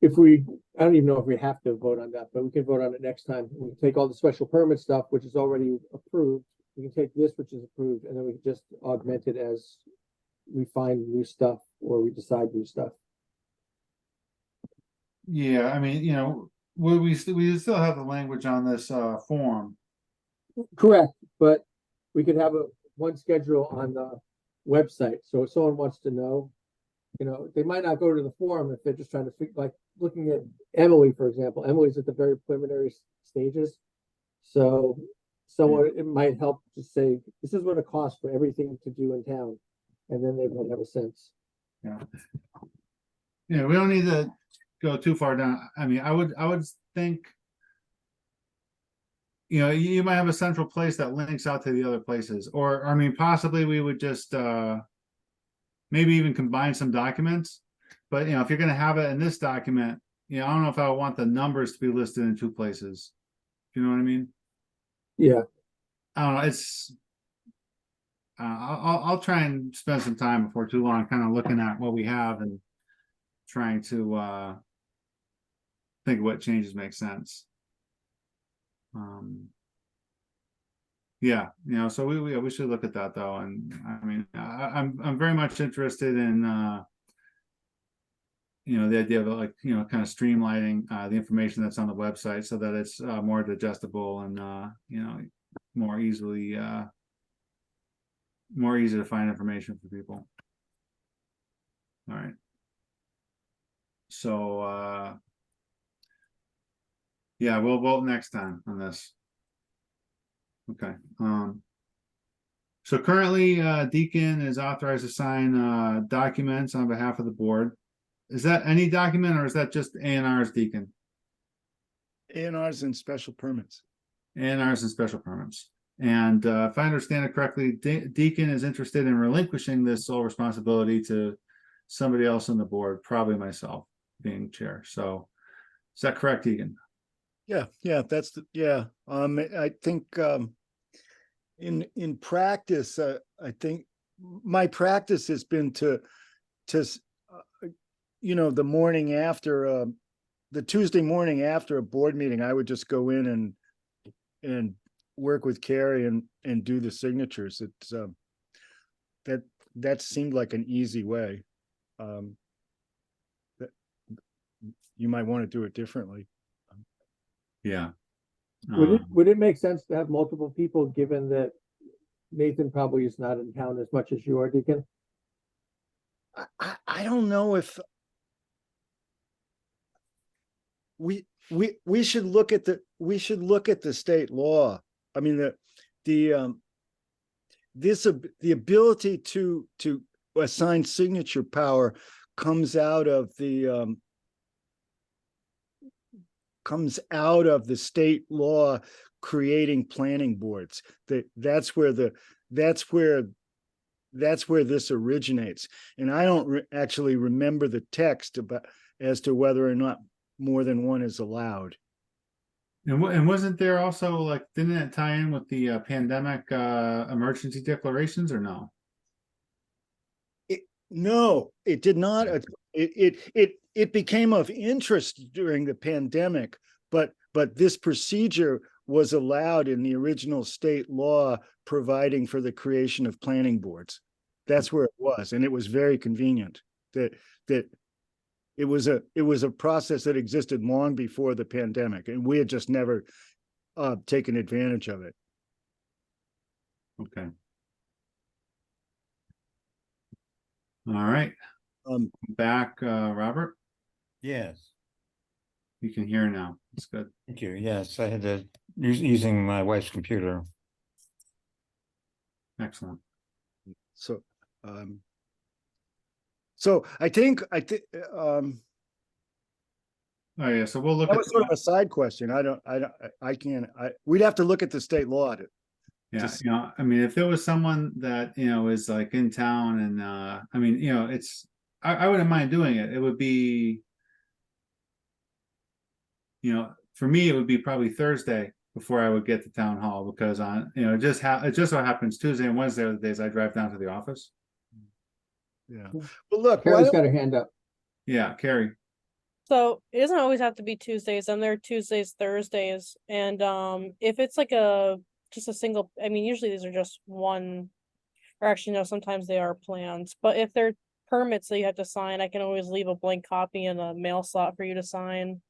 I don't even know if we have to vote on that, but we can vote on it next time. We can take all the special permit stuff, which is already approved. We can take this, which is approved, and then we can just augment it as we find new stuff or we decide new stuff. Yeah, I mean, we still have the language on this form. Correct, but we could have one schedule on the website. So if someone wants to know, they might not go to the forum if they're just trying to like looking at Emily, for example. Emily's at the very preliminary stages. So it might help to say, this is what it costs for everything to do in town. And then they might have a sense. Yeah. Yeah, we don't need to go too far down. I mean, I would think, you might have a central place that links out to the other places, or, I mean, possibly we would just, maybe even combine some documents. But, if you're gonna have it in this document, I don't know if I want the numbers to be listed in two places. You know what I mean? Yeah. I don't know, it's, I'll try and spend some time before too long, kind of looking at what we have and trying to, think of what changes make sense. Yeah, so we should look at that though, and I mean, I'm very much interested in, the idea of like, kind of streamlining the information that's on the website so that it's more digestible and more easy to find information for people. All right. So yeah, we'll vote next time on this. Okay. So currently, Deacon is authorized to sign documents on behalf of the board. Is that any document or is that just A&R's Deacon? A&Rs and special permits. A&R's and special permits. And if I understand it correctly, Deacon is interested in relinquishing this sole responsibility to somebody else on the board, probably myself being chair. So is that correct, Deacon? Yeah, I think in practice, I think my practice has been to the morning after the Tuesday morning after a board meeting, I would just go in and work with Carrie and do the signatures. It's that seemed like an easy way. That you might want to do it differently. Yeah. Would it make sense to have multiple people, given that Nathan probably is not in town as much as you are, Deacon? I don't know if we should look at the state law. I mean, the ability to assign signature power comes out of the state law creating planning boards. That's where this originates. And I don't actually remember the text about as to whether or not more than one is allowed. And wasn't there also like, didn't it tie in with the pandemic emergency declarations or no? No, it did not. It became of interest during the pandemic, but this procedure was allowed in the original state law providing for the creation of planning boards. That's where it was, and it was very convenient that it was a process that existed long before the pandemic, and we had just never taken advantage of it. Okay. All right, back, Robert, Yes, you can hear now. It's good. thank you. Yes, I had to using my wife's computer. Excellent. So, so I think Oh, yeah, so we'll look that at, was sort of a side question. We'd have to look at the state law to yeah, just- you know, I mean, if there was someone that, you know, is like in town and, I mean, you know, I wouldn't mind doing it. It would be, you know, for me, it would be probably Thursday before I would get to town hall because on, you know, it just so happens Tuesday and Wednesday are the days I drive down to the office. Yeah. Well, look, Carrie's got her hand up. Yeah, Carrie. So it doesn't always have to be Tuesdays. I'm there Tuesdays, Thursdays, and if it's like just a single, I mean, usually these are just one, or actually no, sometimes they are plans. But if they're permits that you have to sign, I can always leave a blank copy in a mail slot for you to sign,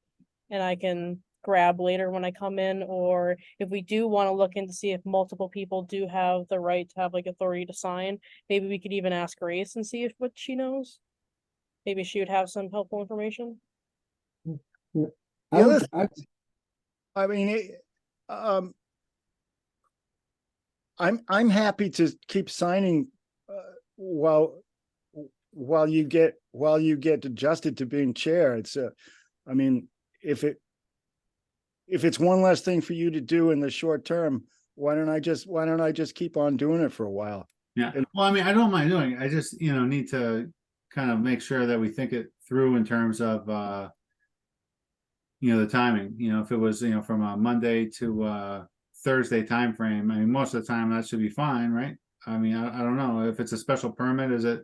and I can grab later when I come in. Or if we do want to look into see if multiple people do have the right to have like authority to sign, maybe we could even ask Grace and see if what she knows. Maybe she would have some helpful information. I would, I mean, I'm happy to keep signing while you get adjusted to being chair. It's I mean, if it's one less thing for you to do in the short term, why don't I just keep on doing it for a while? Yeah, well, I mean, I don't mind doing it. I just, you know, need to kind of make sure that we think it through in terms of, you know, the timing, you know, if it was, you know, from a Monday to Thursday timeframe, I mean, most of the time that should be fine, right? I mean, I don't know if it's a special permit, is it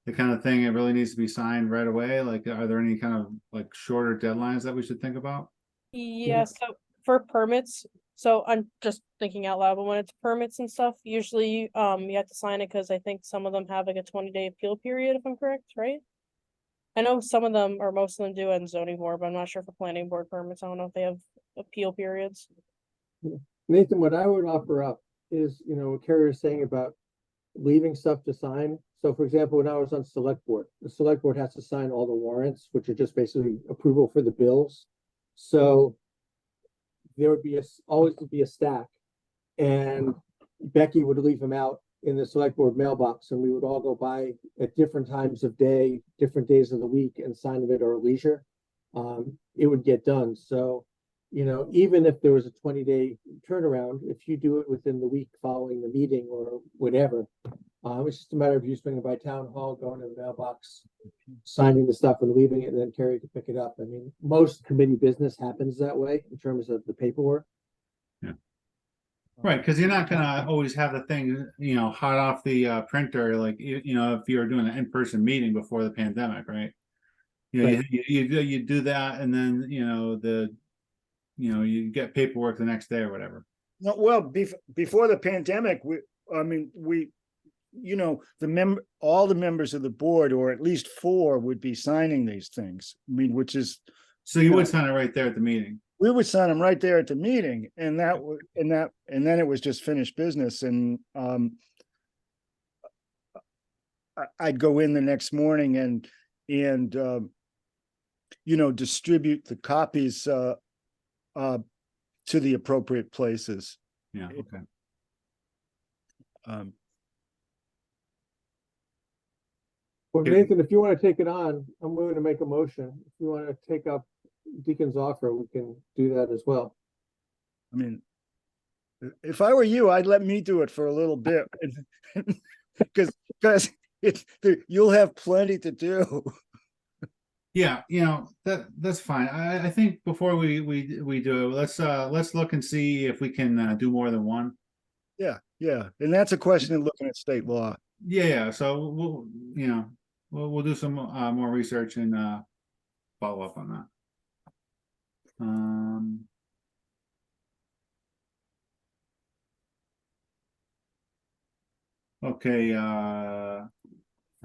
the kind of thing it really needs to be signed right away? Like, are there any kind of like shorter deadlines that we should think about? Yeah, so for permits, so I'm just thinking out loud, but when it's permits and stuff, usually you have to sign it because I think some of them have like a 20-day appeal period, if I'm correct, right? I know some of them or most of them do in zoning board, but I'm not sure for planning board permits. I don't know if they have appeal periods. Nathan, what I would offer up is, you know, what Carrie was saying about leaving stuff to sign. So for example, when I was on select board, the select board has to sign all the warrants, which are just basically approval for the bills. So there would be always be a stack, and Becky would leave them out in the select board mailbox, and we would all go by at different times of day, different days of the week, and sign them at our leisure. It would get done. So, you know, even if there was a 20-day turnaround, if you do it within the week following the meeting or whatever, it's just a matter of you swinging by town hall, going to the mailbox, signing the stuff and leaving it, and then Carrie could pick it up. I mean, most committee business happens that way in terms of the paperwork. Right, because you're not gonna always have the thing, you know, hot off the printer, like, you know, if you were doing an in-person meeting before the pandemic, right? You know, Right. you do that, and then, you know, you get paperwork the next day or whatever. No, well, before the pandemic, you know, all the members of the board, or at least 4, would be signing these things. I mean, which is, So you would sign it right there at the meeting. we would sign them right there at the meeting, and then it was just finished business. And I'd go in the next morning and you know, distribute the copies to the appropriate places. Yeah, okay. Well, Okay. Nathan, if you want to take it on, I'm willing to make a motion. If you want to take up Deacon's offer, we can do that as well. I mean, if I were you, I'd let me do it for a little bit. Because you'll have plenty to do. Yeah, that's fine. I think before we do it, let's look and see if we can do more than one. Yeah, yeah. And that's a question of looking at state law. Yeah. So we'll do some more research and follow up on that. Okay,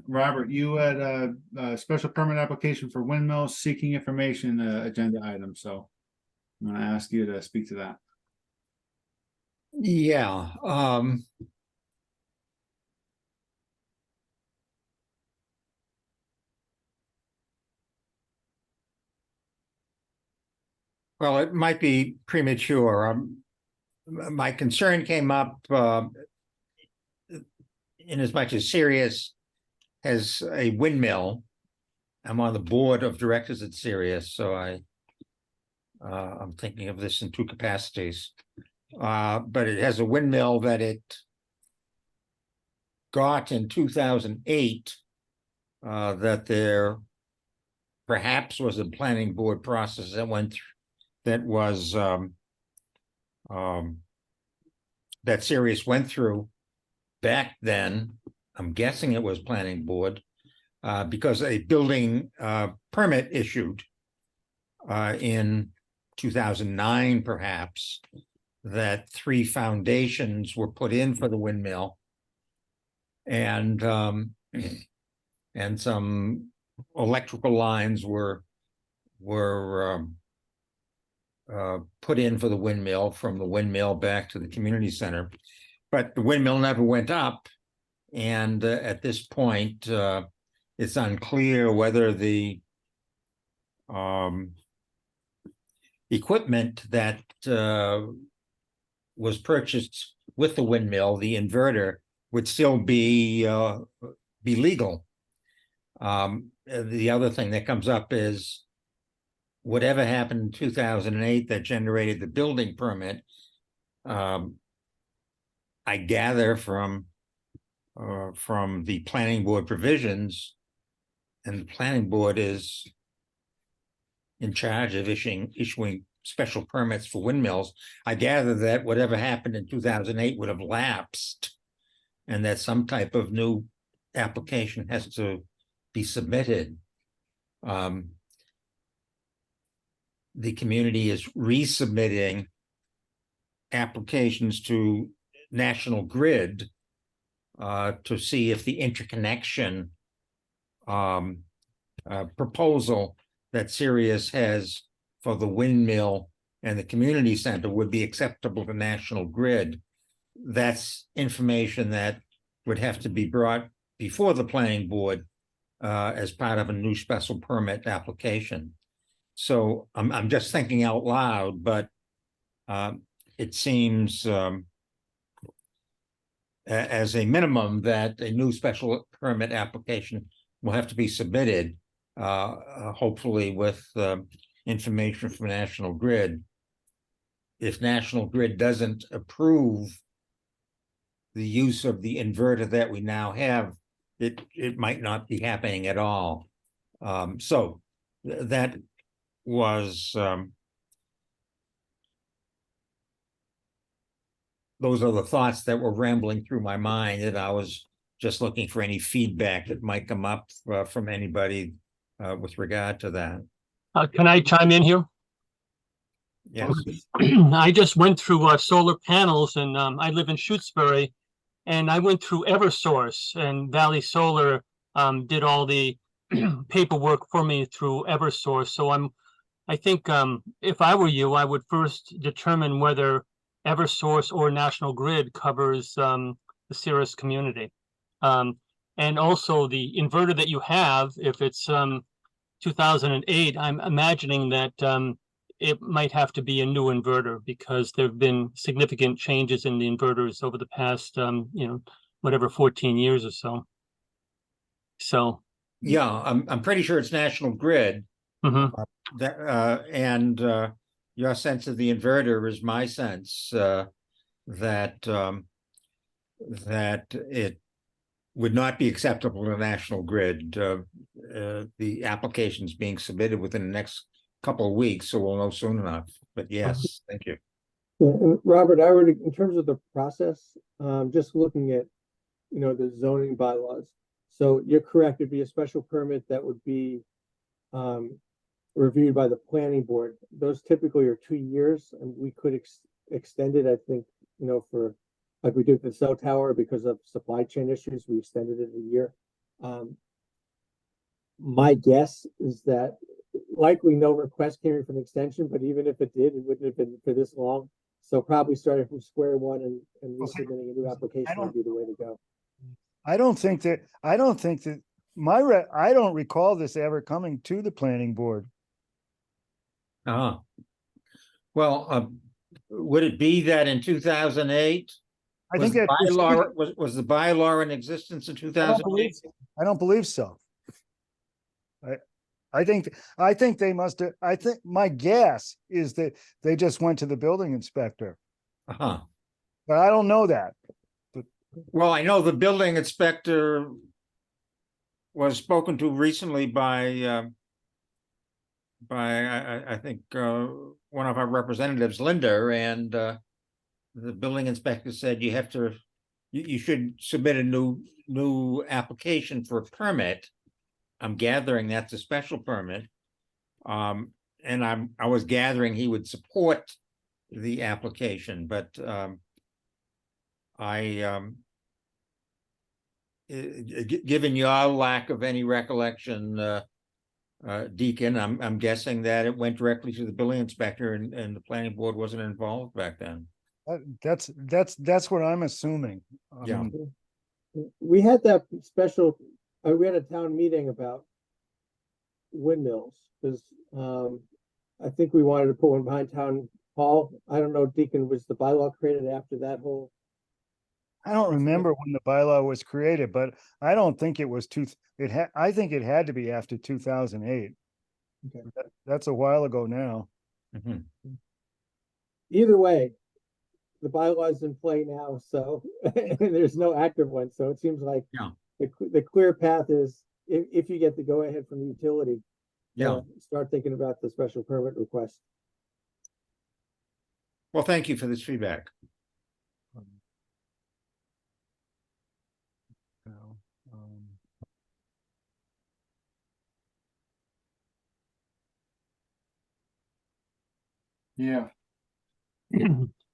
Robert, you had a special permit application for windmills seeking information agenda item, so I'm gonna ask you to speak to that. Yeah, well, it might be premature. My concern came up in as much as Sirius has a windmill. I'm on the board of directors at Sirius, so I'm thinking of this in two capacities. But it has a windmill that it got in 2008, that there perhaps was a planning board process that went through, that was that Sirius went through back then. I'm guessing it was planning board, because a building permit issued in 2009, perhaps, that 3 foundations were put in for the windmill, and some electrical lines were put in for the windmill, from the windmill back to the community center. But the windmill never went up, and at this point, it's unclear whether the equipment that was purchased with the windmill, the inverter, would still be legal. The other thing that comes up is whatever happened in 2008 that generated the building permit. I gather from the planning board provisions, and the planning board is in charge of issuing special permits for windmills. I gather that whatever happened in 2008 would have lapsed, and that some type of new application has to be submitted. The community is resubmitting applications to National Grid to see if the interconnection proposal that Sirius has for the windmill and the community center would be acceptable to National Grid. That's information that would have to be brought before the planning board as part of a new special permit application. So I'm just thinking out loud, but it seems as a minimum that a new special permit application will have to be submitted, hopefully with information from National Grid. If National Grid doesn't approve the use of the inverter that we now have, it might not be happening at all. So that was those are the thoughts that were rambling through my mind, and I was just looking for any feedback that might come up from anybody with regard to that. Can I chime in here? Yes. I just went through solar panels, and I live in Shutesbury, and I went through Eversource, and Valley Solar did all the paperwork for me through Eversource. So I think if I were you, I would first determine whether Eversource or National Grid covers the Sirius community. And also the inverter that you have, if it's 2008, I'm imagining that it might have to be a new inverter, because there have been significant changes in the inverters over the past, whatever, 14 years or so. So Yeah, I'm pretty sure it's National Grid. Hmm. That, and your sense of the inverter is my sense, that, that it would not be acceptable to National Grid. The application's being submitted within the next couple of weeks, so we'll know soon enough. But yes, thank you. Yeah, and Robert, I would, in terms of the process, just looking at, the zoning bylaws. So you're correct, it'd be a special permit that would be reviewed by the planning board. Those typically are 2 years, and we could extend it, I think, for, like we did with the cell tower, because of supply chain issues, we extended it a year. My guess is that likely no request came in for an extension, but even if it did, it wouldn't have been for this long. So probably starting from square one and resubmitting a new application would be the way to go. I don't think that I don't recall this ever coming to the planning board. Uh-huh. Well, would it be that in 2008? I think that Was the bylaw in existence in I don't 2008? believe I don't believe so. I think they must have, I think my guess is that they just went to the building inspector, Uh-huh. but I don't know that. Well, I know the building inspector was spoken to recently by I think one of our representatives, Linda, and the building inspector said you should submit a new application for a permit. I'm gathering that's a special permit. And I was gathering he would support the application, but given your lack of any recollection, Deacon, I'm guessing that it went directly to the building inspector and the planning board wasn't involved back then. That's what I'm assuming. Yeah. We had that special, we had a town meeting about windmills, because I think we wanted to put one behind town hall. I don't know, Deacon, was the bylaw created after that whole? I don't remember when the bylaw was created, but I don't think it was I think it had to be after 2008. Okay. That's a while ago now. Mhm. Either way, the bylaw is in play now, so there's no active one. So it seems like Yeah. the clear path is, if you get the go ahead from the utility, Yeah. start thinking about the special permit request. Well, thank you for this feedback. Yeah,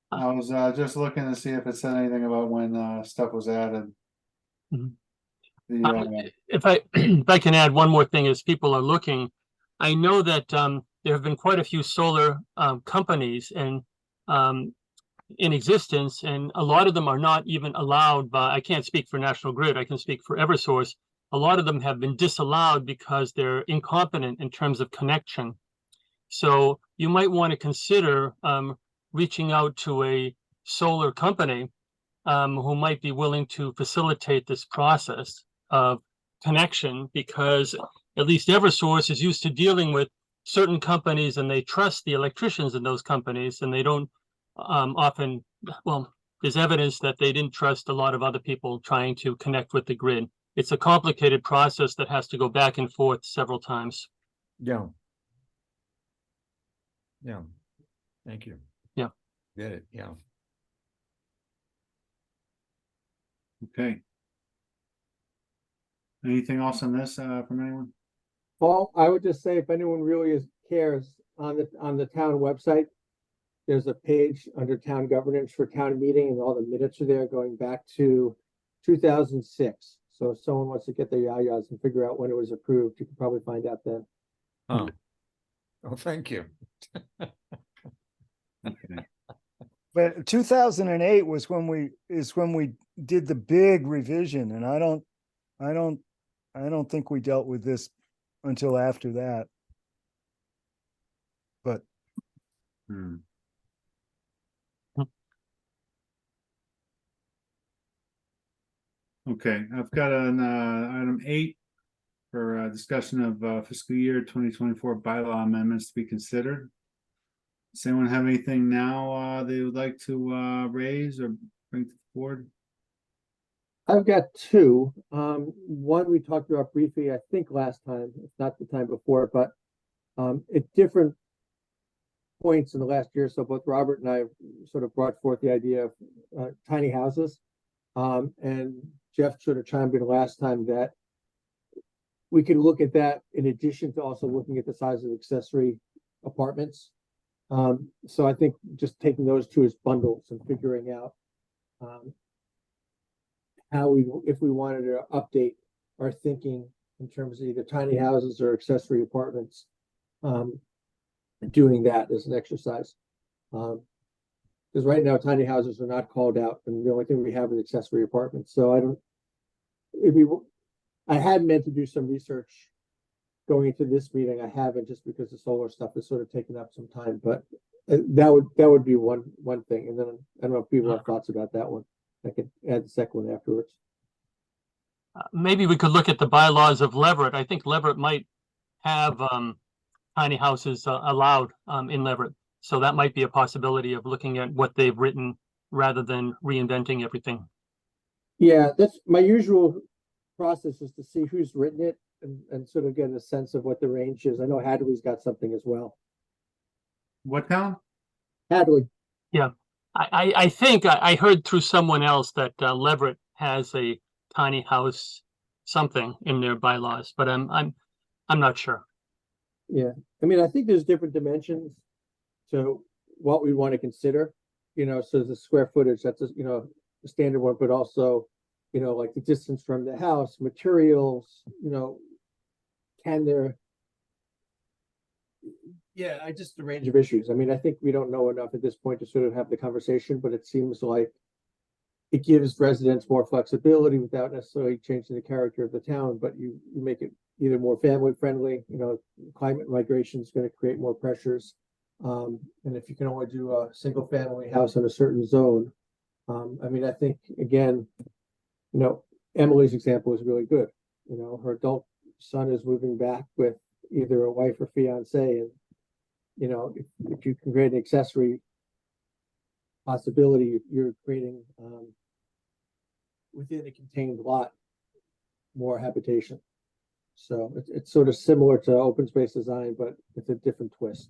I was just looking to see if it said anything about when stuff was added. Mhm. The If I if I can add one more thing as people are looking, I know that there have been quite a few solar companies and in existence, and a lot of them are not even allowed by, I can't speak for National Grid, I can speak for Eversource. A lot of them have been disallowed because they're incompetent in terms of connection. So you might want to consider reaching out to a solar company who might be willing to facilitate this process of connection, because at least Eversource is used to dealing with certain companies and they trust the electricians in those companies, and they don't often, well, there's evidence that they didn't trust a lot of other people trying to connect with the grid. It's a complicated process that has to go back and forth several times. Yeah. Yeah. Thank you. Yeah. Get it. Yeah. okay. Anything else on this from anyone? Paul, I would just say, if anyone really cares, on the town website, there's a page under town governance for town meeting, and all the minutes are there going back to 2006. So if someone wants to get their yayas and figure out when it was approved, you can probably find out then. Oh, thank you. Okay. But 2008 was when we did the big revision, and I don't think we dealt with this until after that. But Hmm. Okay, I've got an item 8. for discussion of fiscal year 2024 bylaw amendments to be considered. Does anyone have anything now they would like to raise or bring to the board? I've got two. One we talked about briefly, I think last time, if not the time before, but at different points in the last year or so, both Robert and I sort of brought forth the idea of tiny houses. And Jeff sort of chimed in last time that we could look at that in addition to also looking at the size of accessory apartments. So I think just taking those two as bundles and figuring out how if we wanted to update our thinking in terms of either tiny houses or accessory apartments, doing that as an exercise. Because right now tiny houses are not called out, and the only thing we have is accessory apartments. So I had meant to do some research going into this meeting. I haven't, just because the solar stuff is sort of taking up some time, but that would be one thing. And then I don't know if people have thoughts about that one. I could add the second one afterwards. Maybe we could look at the bylaws of Leverett. I think Leverett might have tiny houses allowed in Leverett. So that might be a possibility of looking at what they've written rather than reinventing everything. Yeah, that's my usual process, is to see who's written it and sort of get a sense of what the range is. I know Hadley's got something as well. What town? Hadley. Yeah, I think I heard through someone else that Leverett has a tiny house something in their bylaws, but I'm not sure. Yeah, I mean, I think there's different dimensions to what we want to consider. So the square footage, that's the standard one, but also, like the distance from the house, materials. Can there? Yeah, just the range of issues. I mean, I think we don't know enough at this point to sort of have the conversation, but it seems like it gives residents more flexibility without necessarily changing the character of the town, but you make it either more family friendly. Climate migration is going to create more pressures. And if you can only do a single family house in a certain zone, I mean, I think, again, Emily's example is really good. Her adult son is moving back with either a wife or fiance, and if you can create an accessory possibility, you're creating within a contained lot more habitation. So it's sort of similar to open space design, but with a different twist.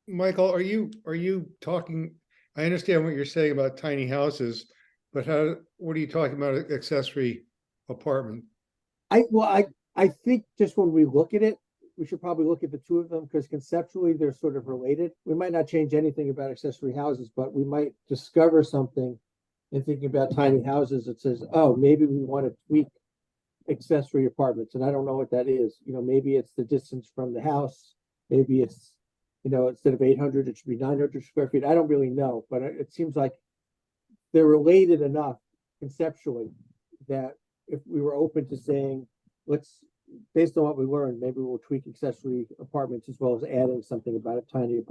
Michael, are you talking, I understand what you're saying about tiny houses, but what are you talking about accessory apartment? I think just when we look at it, we should probably look at the two of them, because conceptually they're sort of related. We might not change anything about accessory houses, but we might discover something in thinking about tiny houses that says, oh, maybe we want to tweak accessory apartments. And I don't know what that is. Maybe it's the distance from the house. Maybe it's, instead of 800, it should be 900 square feet. I don't really know, but it seems like they're related enough conceptually that if we were open to saying, based on what we learned, maybe we'll tweak accessory apartments as well as adding something about tiny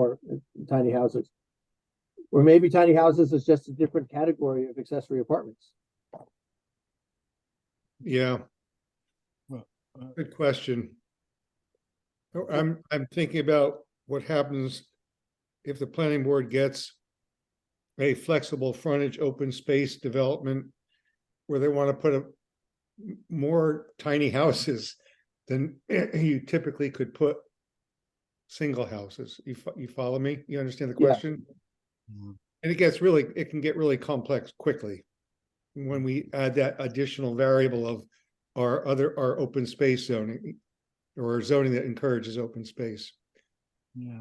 houses. Or maybe tiny houses is just a different category of accessory apartments. Yeah. Good question. I'm thinking about what happens if the planning board gets a flexible frontage open space development where they want to put more tiny houses than you typically could put single houses. You follow me? You understand the question? Yeah. And it can get really complex quickly when we add that additional variable of our open space zoning, or zoning that encourages open space.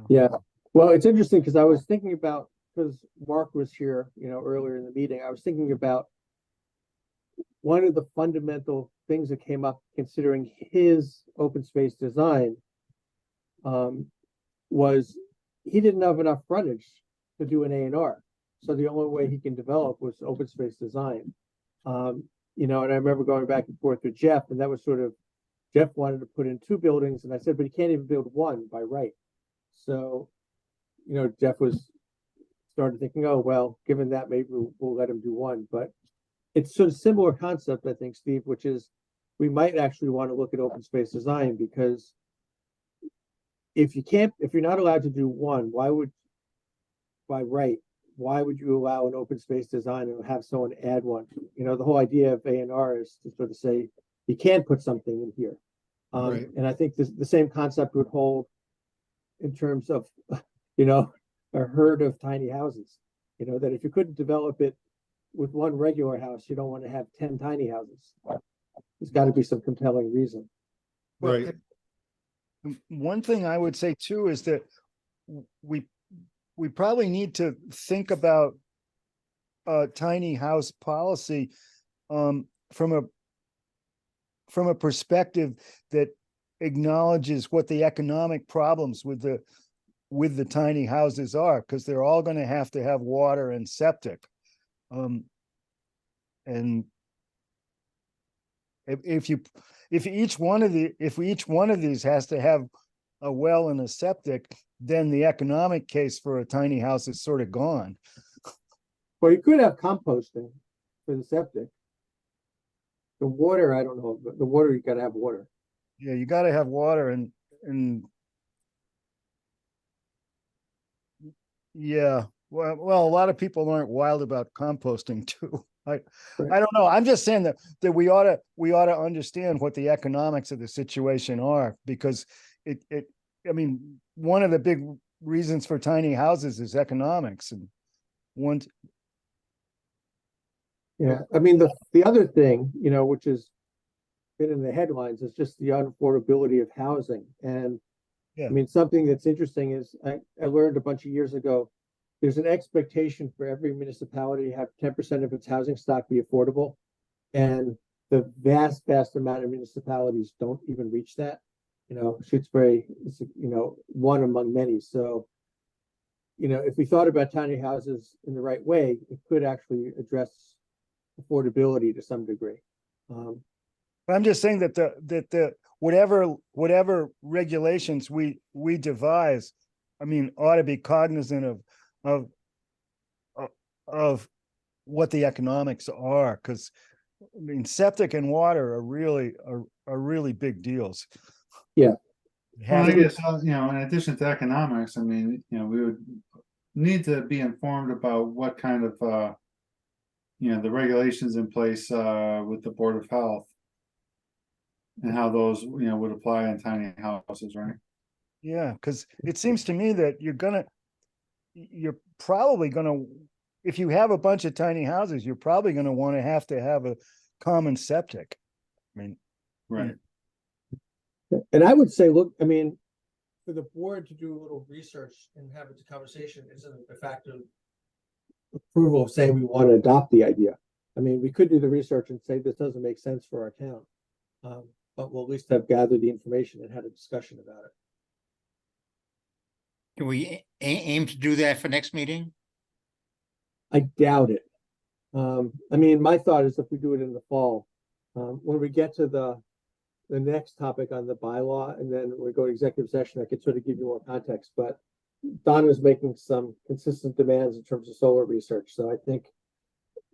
Yeah. Well, it's interesting because I was thinking about, because Mark was here, earlier in the meeting, I was thinking about one of the fundamental things that came up considering his open space design was he didn't have enough frontage to do an A&R. So the only way he can develop was open space design. And I remember going back and forth with Jeff, and that was sort of, Jeff wanted to put in 2 buildings, and I said, but he can't even build one by right. So, Jeff started thinking, oh, well, given that, maybe we'll let him do one. But it's sort of similar concept, I think, Steve, which is we might actually want to look at open space design, because if you're not allowed to do one, why would you allow an open space design and have someone add one? You know, the whole idea of A&R is to sort of say, you can put something in here. Right. And I think the same concept would hold in terms of, you know, a herd of tiny houses. You know, that if you couldn't develop it with one regular house, you don't want to have 10 tiny houses. There's got to be some compelling reason. Well, Right. One thing I would say too is that we probably need to think about a tiny house policy from a perspective that acknowledges what the economic problems with the tiny houses are, because they're all going to have water and septic. And if each one of these has to have a well and a septic, then the economic case for a tiny house is sort of gone. Well, you could have composting for the septic. The water, I don't know, but the water, you got to have water. Yeah, you got to have water and yeah. Well, a lot of people aren't wild about composting too. I don't know. I'm just saying that we ought to understand what the economics of the situation are, because I mean, one of the big reasons for tiny houses is economics, and one. Yeah, I mean, the other thing, you know, which has been in the headlines, is just the unaffordability of housing. And Yeah. I mean, something that's interesting is I learned a bunch of years ago, there's an expectation for every municipality to have 10% of its housing stock be affordable. And the vast amount of municipalities don't even reach that. You know, Shutesbury is, you know, one among many. So, you know, if we thought about tiny houses in the right way, it could actually address affordability to some degree. I'm just saying that the whatever regulations we devise, I mean, ought to be cognizant of what the economics are, because I mean, septic and water are really big deals. Yeah. Well, I guess, you know, in addition to economics, I mean, you know, we would need to be informed about what kind of, you know, the regulations in place with the Board of Health and how those, you know, would apply in tiny houses, right? Yeah, because it seems to me that you're probably gonna, if you have a bunch of tiny houses, you're probably gonna want to have a common septic. I mean, Right. And I would say, look, I mean, for the board to do a little research and have a conversation isn't a fact of approval of saying we want to adopt the idea. I mean, we could do the research and say this doesn't make sense for our town, but we'll at least have gathered the information and had a discussion about it. Can we aim to do that for next meeting? I doubt it. I mean, my thought is if we do it in the fall, when we get to the next topic on the bylaw, and then we go to executive session, I could sort of give you more context, but Don is making some consistent demands in terms of solar research. So I think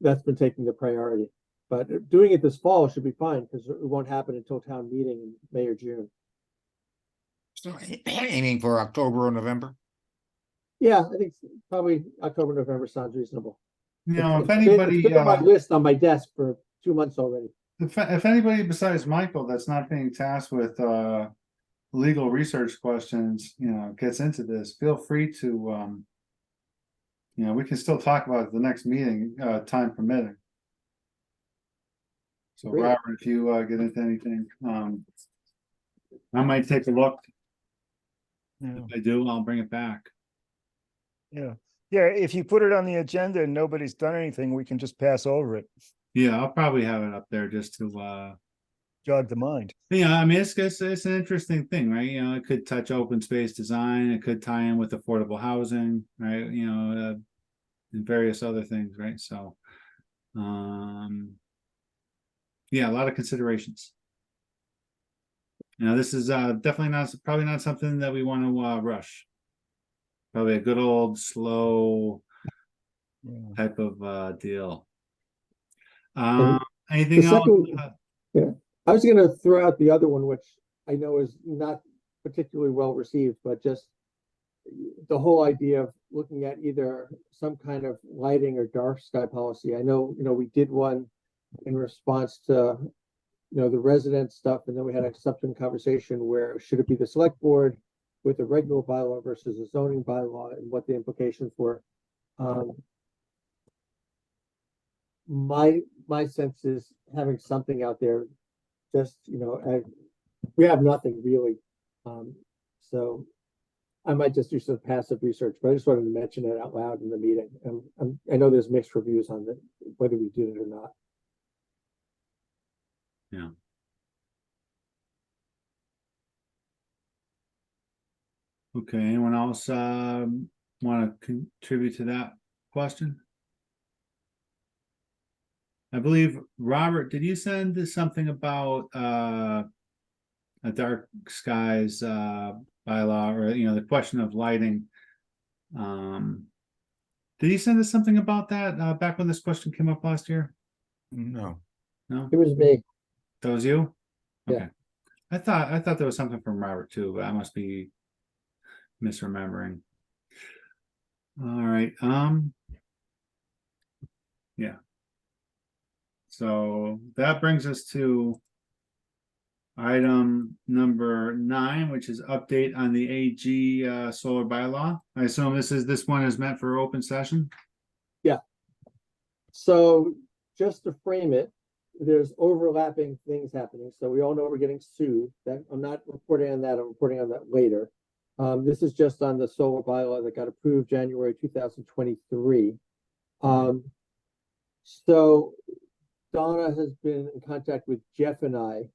that's been taking the priority, but doing it this fall should be fine because it won't happen until town meeting in May or June. So aiming for October or November? Yeah, I think probably October, November sounds reasonable. You know, if It's anybody, been on my list on my desk for 2 months already. if anybody besides Michael that's not being tasked with legal research questions, you know, gets into this, feel free to you know, we can still talk about it at the next meeting, time permitting. So Great. Robert, if you get into anything, I might take a look. yeah, If I do, I'll bring it back. yeah. If you put it on the agenda and nobody's done anything, we can just pass over it, Yeah, I'll probably have it up there just to jog the mind. yeah, I mean, it's an interesting thing, right? You know, it could touch open space design, it could tie in with affordable housing, right? You know, and various other things, right? So, yeah, a lot of considerations. You know, this is definitely probably not something that we want to rush. Probably a good old slow Yeah. type of deal. And Anything the else? second, yeah, I was gonna throw out the other one, which I know is not particularly well received, but just the whole idea of looking at either some kind of lighting or dark sky policy. I know, we did one in response to, the resident stuff, and then we had a subsequent conversation where should it be the select board with a regular bylaw versus a zoning bylaw and what the implications were. My sense is having something out there, just, we have nothing really. So I might just do some passive research, but I just wanted to mention it out loud in the meeting. I know there's mixed reviews on whether we did it or not. Yeah. Okay, anyone else want to contribute to that question? I believe, Robert, did you send something about a dark skies bylaw, or the question of lighting? Did you send us something about that back when this question came up last year? No. No, It was me. that was you. Yeah. Okay, I thought there was something from Robert too, but I must be misremembering. All right. Yeah. So that brings us to item number 9, which is update on the AG solar bylaw. I assume this one is meant for open session. So just to frame it, there's overlapping things happening. So we all know we're getting sued. That I'm not reporting on that. I'm reporting on that later. This is just on the solar bylaw that got approved January 2023. So Donna has been in contact with Jeff and I.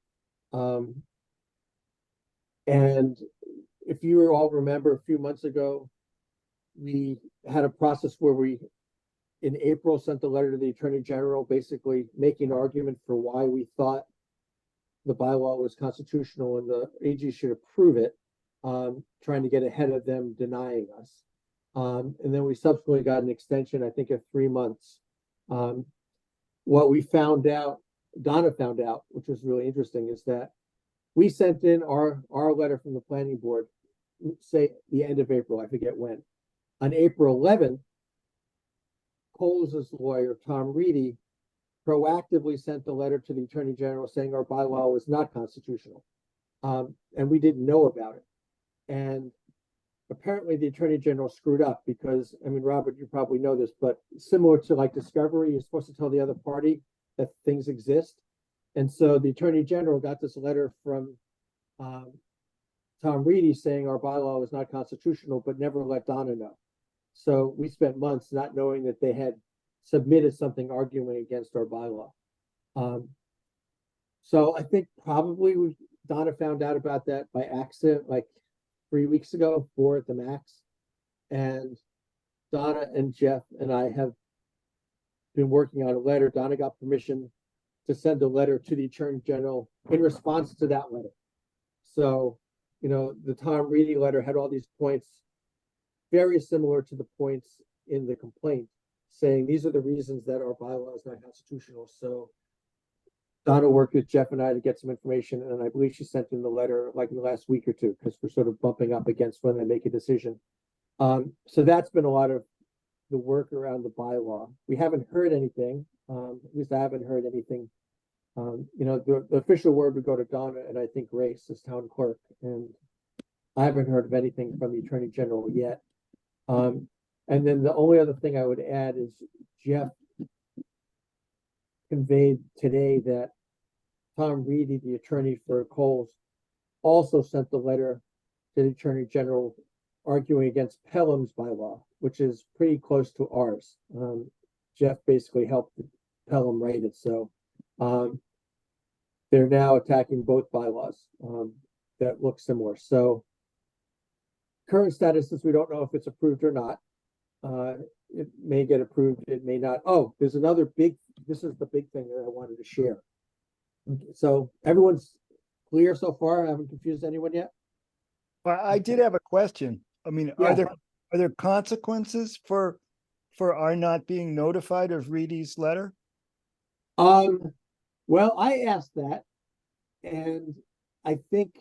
And if you all remember, a few months ago, we had a process where we, in April, sent a letter to the Attorney General, basically making an argument for why we thought the bylaw was constitutional and the AG should approve it, trying to get ahead of them denying us. And then we subsequently got an extension, I think, of 3 months. What we found out, Donna found out, which was really interesting, is that we sent in our letter from the planning board, say the end of April, I forget when. On April 11th, Coles' lawyer, Tom Reedy, proactively sent a letter to the Attorney General saying our bylaw was not constitutional. And we didn't know about it. And apparently the Attorney General screwed up because, Robert, you probably know this, but similar to like Discovery, you're supposed to tell the other party that things exist. And so the Attorney General got this letter from Tom Reedy saying our bylaw was not constitutional, but never let Donna know. So we spent months not knowing that they had submitted something arguing against our bylaw. So I think probably Donna found out about that by accident, like 3 weeks ago, 4 at the max. And Donna and Jeff and I have been working on a letter. Donna got permission to send a letter to the Attorney General in response to that letter. So, the Tom Reedy letter had all these points very similar to the points in the complaint, saying these are the reasons that our bylaw is not constitutional. So Donna worked with Jeff and I to get some information, and I believe she sent in the letter like in the last week or two, because we're sort of bumping up against when they make a decision. So that's been a lot of the work around the bylaw. We haven't heard anything. At least I haven't heard anything. The official word would go to Donna and I think Grace as town clerk, and I haven't heard of anything from the Attorney General yet. And then the only other thing I would add is Jeff conveyed today that Tom Reedy, the attorney for Coles, also sent the letter to the Attorney General arguing against Pelham's bylaw, which is pretty close to ours. Jeff basically helped Pelham write it. So they're now attacking both bylaws that look similar. So current status is we don't know if it's approved or not. It may get approved, it may not. Oh, there's another this is the big thing that I wanted to share. So everyone's clear so far? I haven't confused anyone yet? I did have a question. Yeah. Are there consequences for our not being notified of Reedy's letter? Well, I asked that, And I think,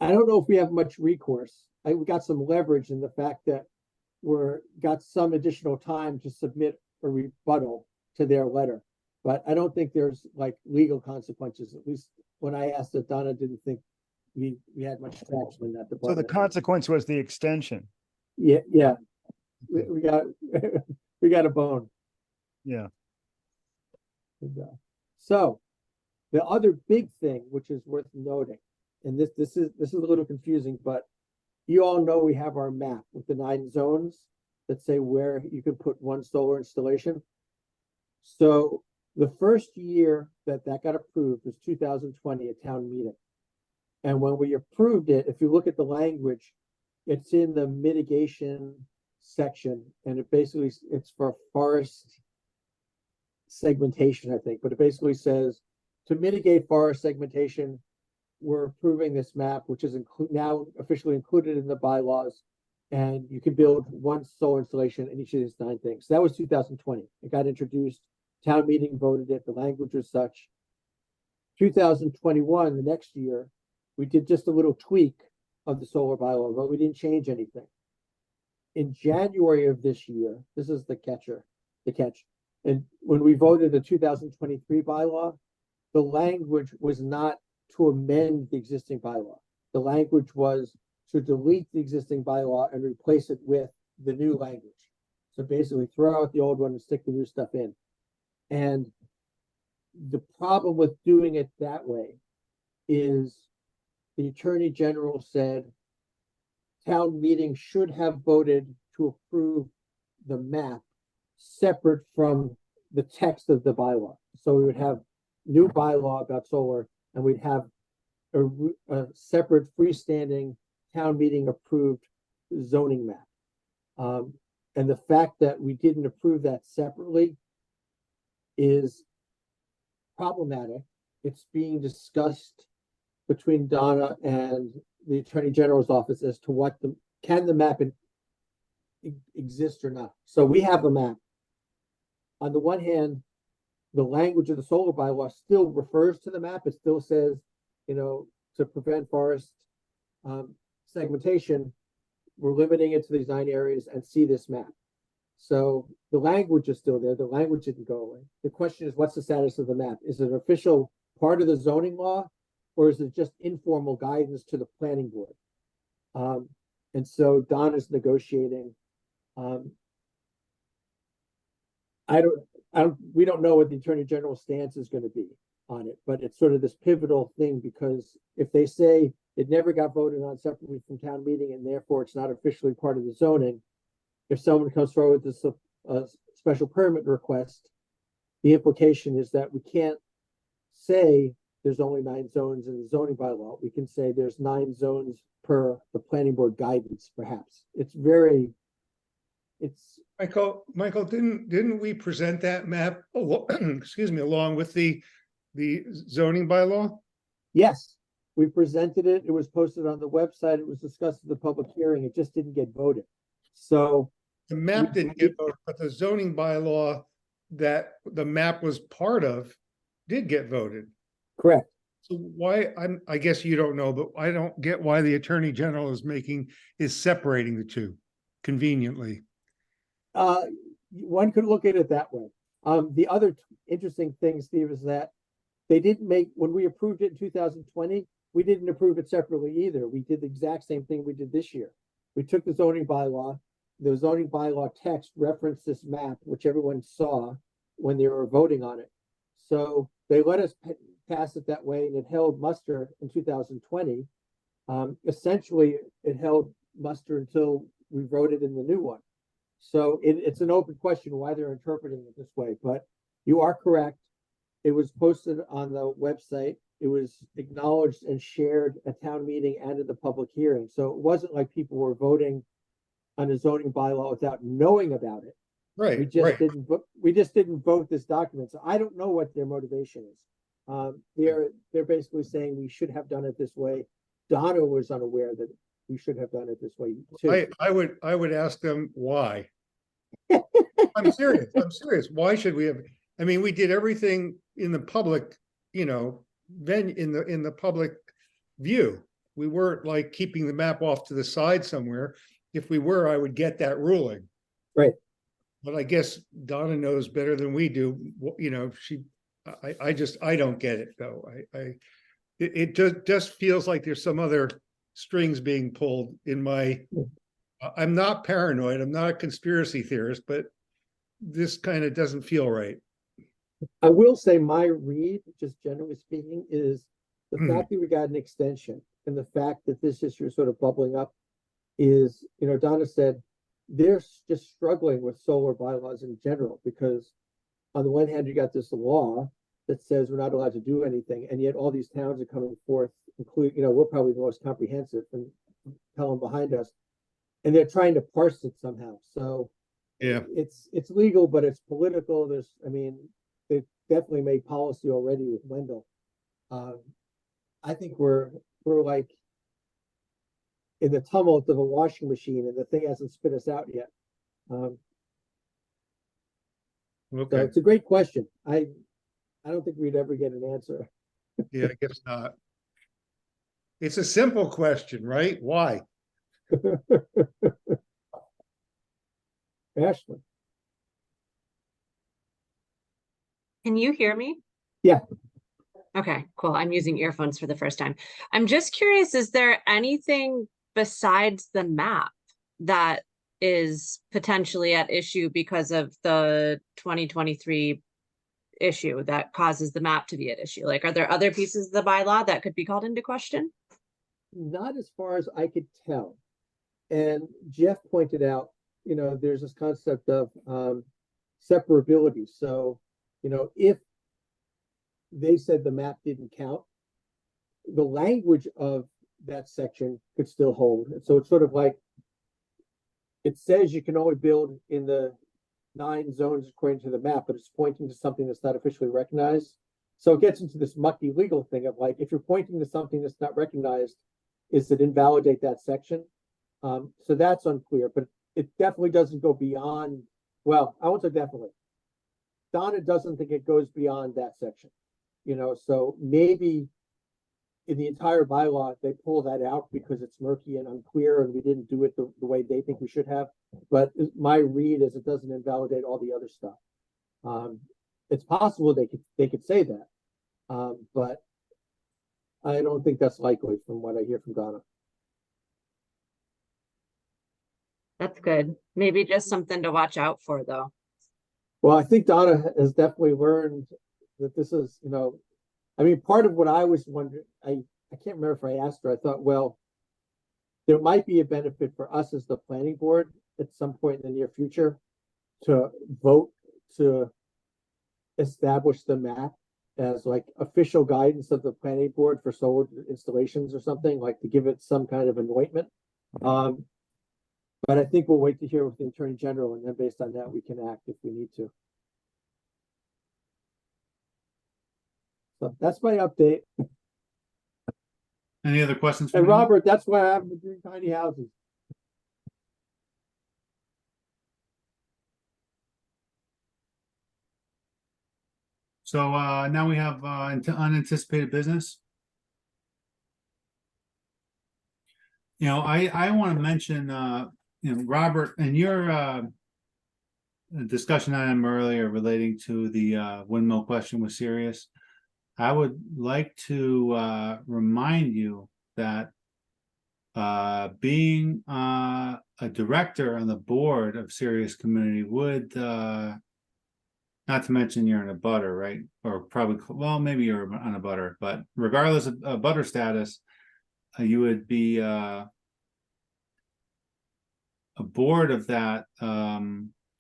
I don't know if we have much recourse. We got some leverage in the fact that got some additional time to submit a rebuttal to their letter. But I don't think there's like legal consequences. At least when I asked it, Donna didn't think we had much traction in that So the department. consequence was the extension. Yeah. We got we got a bone. Yeah. So the other big thing, which is worth noting, and this is a little confusing, but you all know we have our map with the 9 zones that say where you can put one solar installation. So the first year that got approved was 2020 at town meeting. And when we approved it, if you look at the language, it's in the mitigation section, and it's for forest segmentation, I think, but it basically says to mitigate forest segmentation, we're approving this map, which is now officially included in the bylaws, and you can build one solar installation in each of these 9 things. So that was 2020. It got introduced, town meeting voted it, the language was such. 2021, the next year, we did just a little tweak of the solar bylaw, but we didn't change anything. In January of this year, this is the catch. And when we voted the 2023 bylaw, the language was not to amend the existing bylaw. The language was to delete the existing bylaw and replace it with the new language. So basically throw out the old one and stick the new stuff in. And the problem with doing it that way is the Attorney General said town meeting should have voted to approve the map separate from the text of the bylaw. So we would have new bylaw about solar, and we'd have a separate freestanding town meeting approved zoning map. And the fact that we didn't approve that separately is problematic. It's being discussed between Donna and the Attorney General's office as to can the map exist or not. So we have a map. On the one hand, the language of the solar bylaw still refers to the map. It still says, to prevent forest segmentation, we're limiting it to these 9 areas and see this map. So the language is still there. The language didn't go away. The question is, what's the status of the map? Is it an official part of the zoning law, or is it just informal guidance to the planning board? And so Don is negotiating. We don't know what the Attorney General's stance is going to be on it, but it's sort of this pivotal thing, because if they say it never got voted on separately from town meeting and therefore it's not officially part of the zoning, if someone comes forward with a special permit request, the implication is that we can't say there's only 9 zones in the zoning bylaw. We can say there's 9 zones per the planning board guidance, perhaps. Michael, didn't we present that map, excuse me, along with the zoning bylaw? Yes, we presented it. It was posted on the website. It was discussed at the public hearing. It just didn't get voted. So the map didn't get voted, but the zoning bylaw that the map was part of did get voted. Correct. So why, I guess you don't know, but I don't get why the Attorney General is separating the two conveniently. One could look at it that way. The other interesting thing, Steve, is that they didn't when we approved it in 2020, we didn't approve it separately either. We did the exact same thing we did this year. We took the zoning bylaw text referenced this map, which everyone saw when they were voting on it. So they let us pass it that way, and it held muster in 2020. Essentially, it held muster until we voted in the new one. So it's an open question why they're interpreting it this way, but you are correct. It was posted on the website. It was acknowledged and shared at town meeting and at the public hearing. So it wasn't like people were voting on a zoning bylaw without knowing about it. Right. We just didn't vote this document. So I don't know what their motivation is. They're basically saying we should have done it this way. Donna was unaware that we should have done it this way too. I would ask them why. I'm serious. Why should we have? I mean, we did everything in the public then in the public view. We weren't like keeping the map off to the side somewhere. If we were, I would get that ruling. Right. But I guess Donna knows better than we do. I don't get it though. It just feels like there's some other strings being pulled in my, I'm not paranoid. I'm not a conspiracy theorist, but this kind of doesn't feel right. I will say my read, just generally speaking, is the fact that we got an extension and the fact that this issue is sort of bubbling up is, Donna said, they're just struggling with solar bylaws in general, because on the one hand, you got this law that says we're not allowed to do anything, and yet all these towns are coming forth, including, we're probably the most comprehensive and telling behind us, and they're trying to parse it somehow. So Yeah. it's legal, but it's political. They've definitely made policy already with Wendell. I think we're like in the tumult of a washing machine, and the thing hasn't spit us out yet. So Okay. it's a great question. I don't think we'd ever get an answer. Yeah, I guess not. It's a simple question, right? Why? Ashley. Can you hear me? Yeah. Okay, cool. I'm using earphones for the first time. I'm just curious, is there anything besides the map that is potentially at issue because of the 2023 issue that causes the map to be at issue? Like, are there other pieces of the bylaw that could be called into question? Not as far as I could tell. And Jeff pointed out, there's this concept of separability. So, if they said the map didn't count, the language of that section could still hold. And so it's sort of like, it says you can only build in the 9 zones according to the map, but it's pointing to something that's not officially recognized. So it gets into this mucky legal thing of like, if you're pointing to something that's not recognized, is it invalidate that section? So that's unclear, but it definitely doesn't go beyond, well, I won't say definitely. Donna doesn't think it goes beyond that section, so maybe in the entire bylaw, they pull that out because it's murky and unclear and we didn't do it the way they think we should have. But my read is it doesn't invalidate all the other stuff. It's possible they could say that, but I don't think that's likely from what I hear from Donna. That's good. Maybe just something to watch out for, though. Well, I think Donna has definitely learned that this is, part of what I was wondering, I can't remember if I asked her, I thought, well, there might be a benefit for us as the planning board at some point in the near future to vote to establish the map as like official guidance of the planning board for solar installations or something, like to give it some kind of anointment. But I think we'll wait to hear with the Attorney General, and then based on that, we can act if we need to. So that's my update. Any other questions? And Robert, that's why I have the green tiny houses. So now we have unanticipated business. I want to mention, Robert, and your discussion item earlier relating to the windmill question was serious. I would like to remind you that being a director on the board of Sirius Community would, not to mention you're in a butter, right? Or probably, well, maybe you're on a butter, but regardless of butter status, you would be a board of that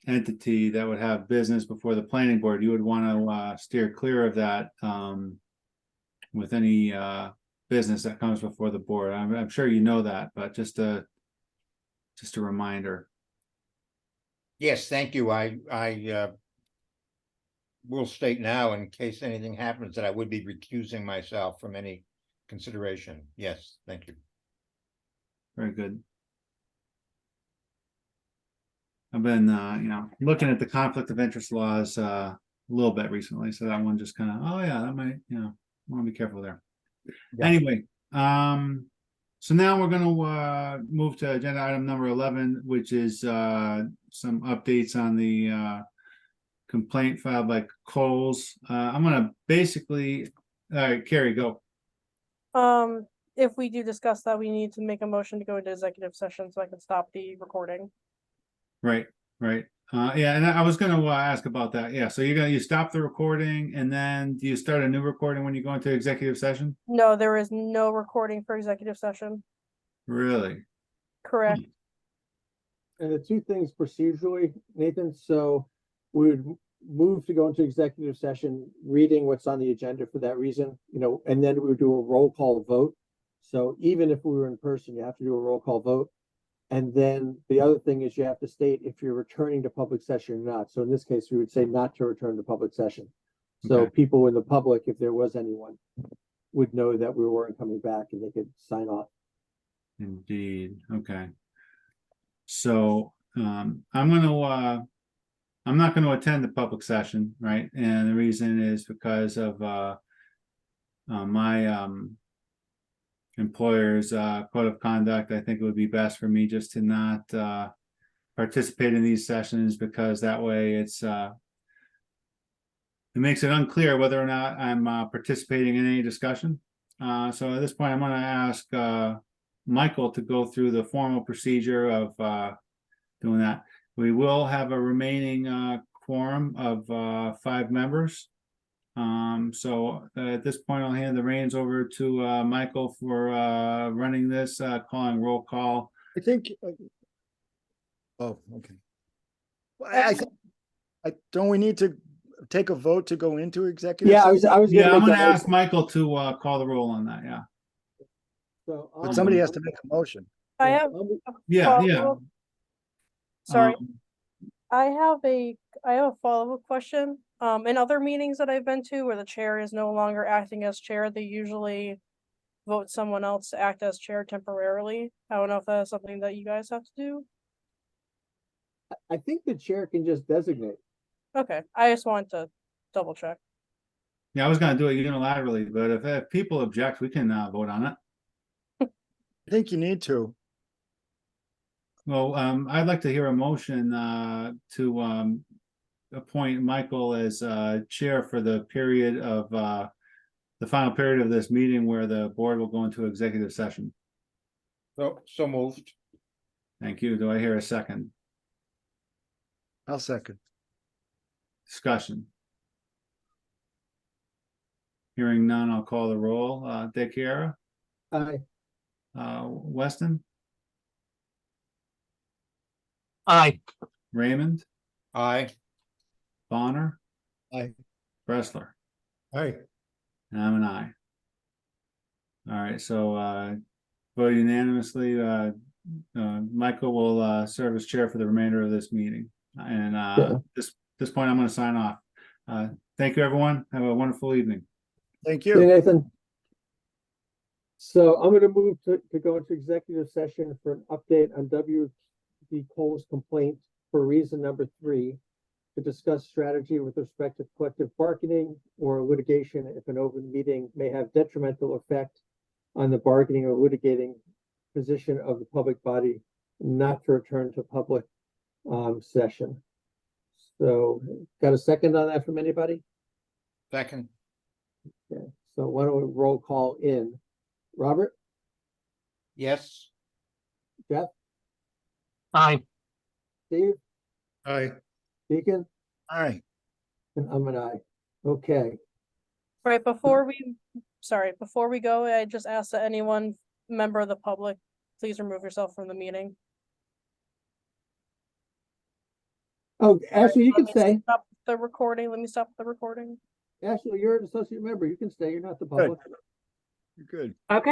entity that would have business before the planning board. You would want to steer clear of that with any business that comes before the board. I'm sure you know that, but just a reminder. Yes, thank you. I will state now, in case anything happens, that I would be recusing myself from any consideration. Yes, thank you. Very good. I've been, looking at the conflict of interest laws little bit recently, so that one just kind of, oh yeah, that might, want to be careful there. Yeah. Anyway, so now we're gonna move to agenda item number 11, which is some updates on the complaint filed by Coles. I'm gonna basically, all right, Carrie, go. If we do discuss that, we need to make a motion to go into executive session so I can stop the recording. Right, right. Yeah, and I was gonna ask about that. Yeah, so you stop the recording and then do you start a new recording when you go into executive session? No, there is no recording for executive session. Really? Correct. And the two things procedurally, Nathan, so we would move to go into executive session, reading what's on the agenda for that reason, and then we would do a roll call vote. So even if we were in person, you have to do a roll call vote. And then the other thing is you have to state if you're returning to public session or not. So in this case, we would say not to return to public session. So Okay. people in the public, if there was anyone, would know that we weren't coming back and they could sign off. Indeed. Okay. So I'm not gonna attend the public session, right? And the reason is because of my employer's code of conduct. I think it would be best for me just to not participate in these sessions, because that way it makes it unclear whether or not I'm participating in any discussion. So at this point, I'm gonna ask Michael to go through the formal procedure of doing that. We will have a remaining quorum of 5 members. So at this point, I'll hand the reins over to Michael for running this, calling roll call. I think. Oh, okay. Well, don't we need to take a vote to go into executive? Yeah, session? I was Yeah, I'm make gonna that ask Michael to call the roll on that, yeah. So But somebody has to make a motion. I have. Yeah, yeah. follow-up- Sorry, Um, I have a follow-up question. In other meetings that I've been to where the chair is no longer acting as chair, they usually vote someone else to act as chair temporarily. I don't know if that's something that you guys have to do. I think the chair can just designate. Okay, I just wanted to double check. Yeah, I was gonna do it unilaterally, but if people object, we can vote on it. I think you need to. Well, I'd like to hear a motion to appoint Michael as chair for the period of the final period of this meeting where the board will go into executive session. So moved. Thank you. Do I hear a second? I'll second. Discussion. Hearing none, I'll call the roll. Dick Chiara, Aye. Weston, Aye. Raymond, Aye. Bonner, Aye. Bressler, Hi, and I'm an aye. All right, so vote unanimously. Michael will serve as chair for the remainder of this meeting. And this point, I'm going to sign off. Thank you, everyone. Have a wonderful evening. Thank Hey, you. Nathan. So I'm going to move to go into executive session for an update on W.D. Cole's complaint for reason number 3, to discuss strategy with respect to collective bargaining or litigation if an open meeting may have detrimental effect on the bargaining or litigating position of the public body, not to return to public session. So got a second on that from anybody? Second. Okay, so why don't we roll call in? Robert, Yes. Jeff, Aye. Steve, hi. Deacon, Aye. and I'm an aye. Okay, Right, before we go, I just ask that anyone member of the public, please remove yourself from the meeting. oh, Ashley, you can Let me stay. Stop the recording. Let me stop the recording. Ashley, you're an associate member. You can stay. You're not the public. You're good. Okay.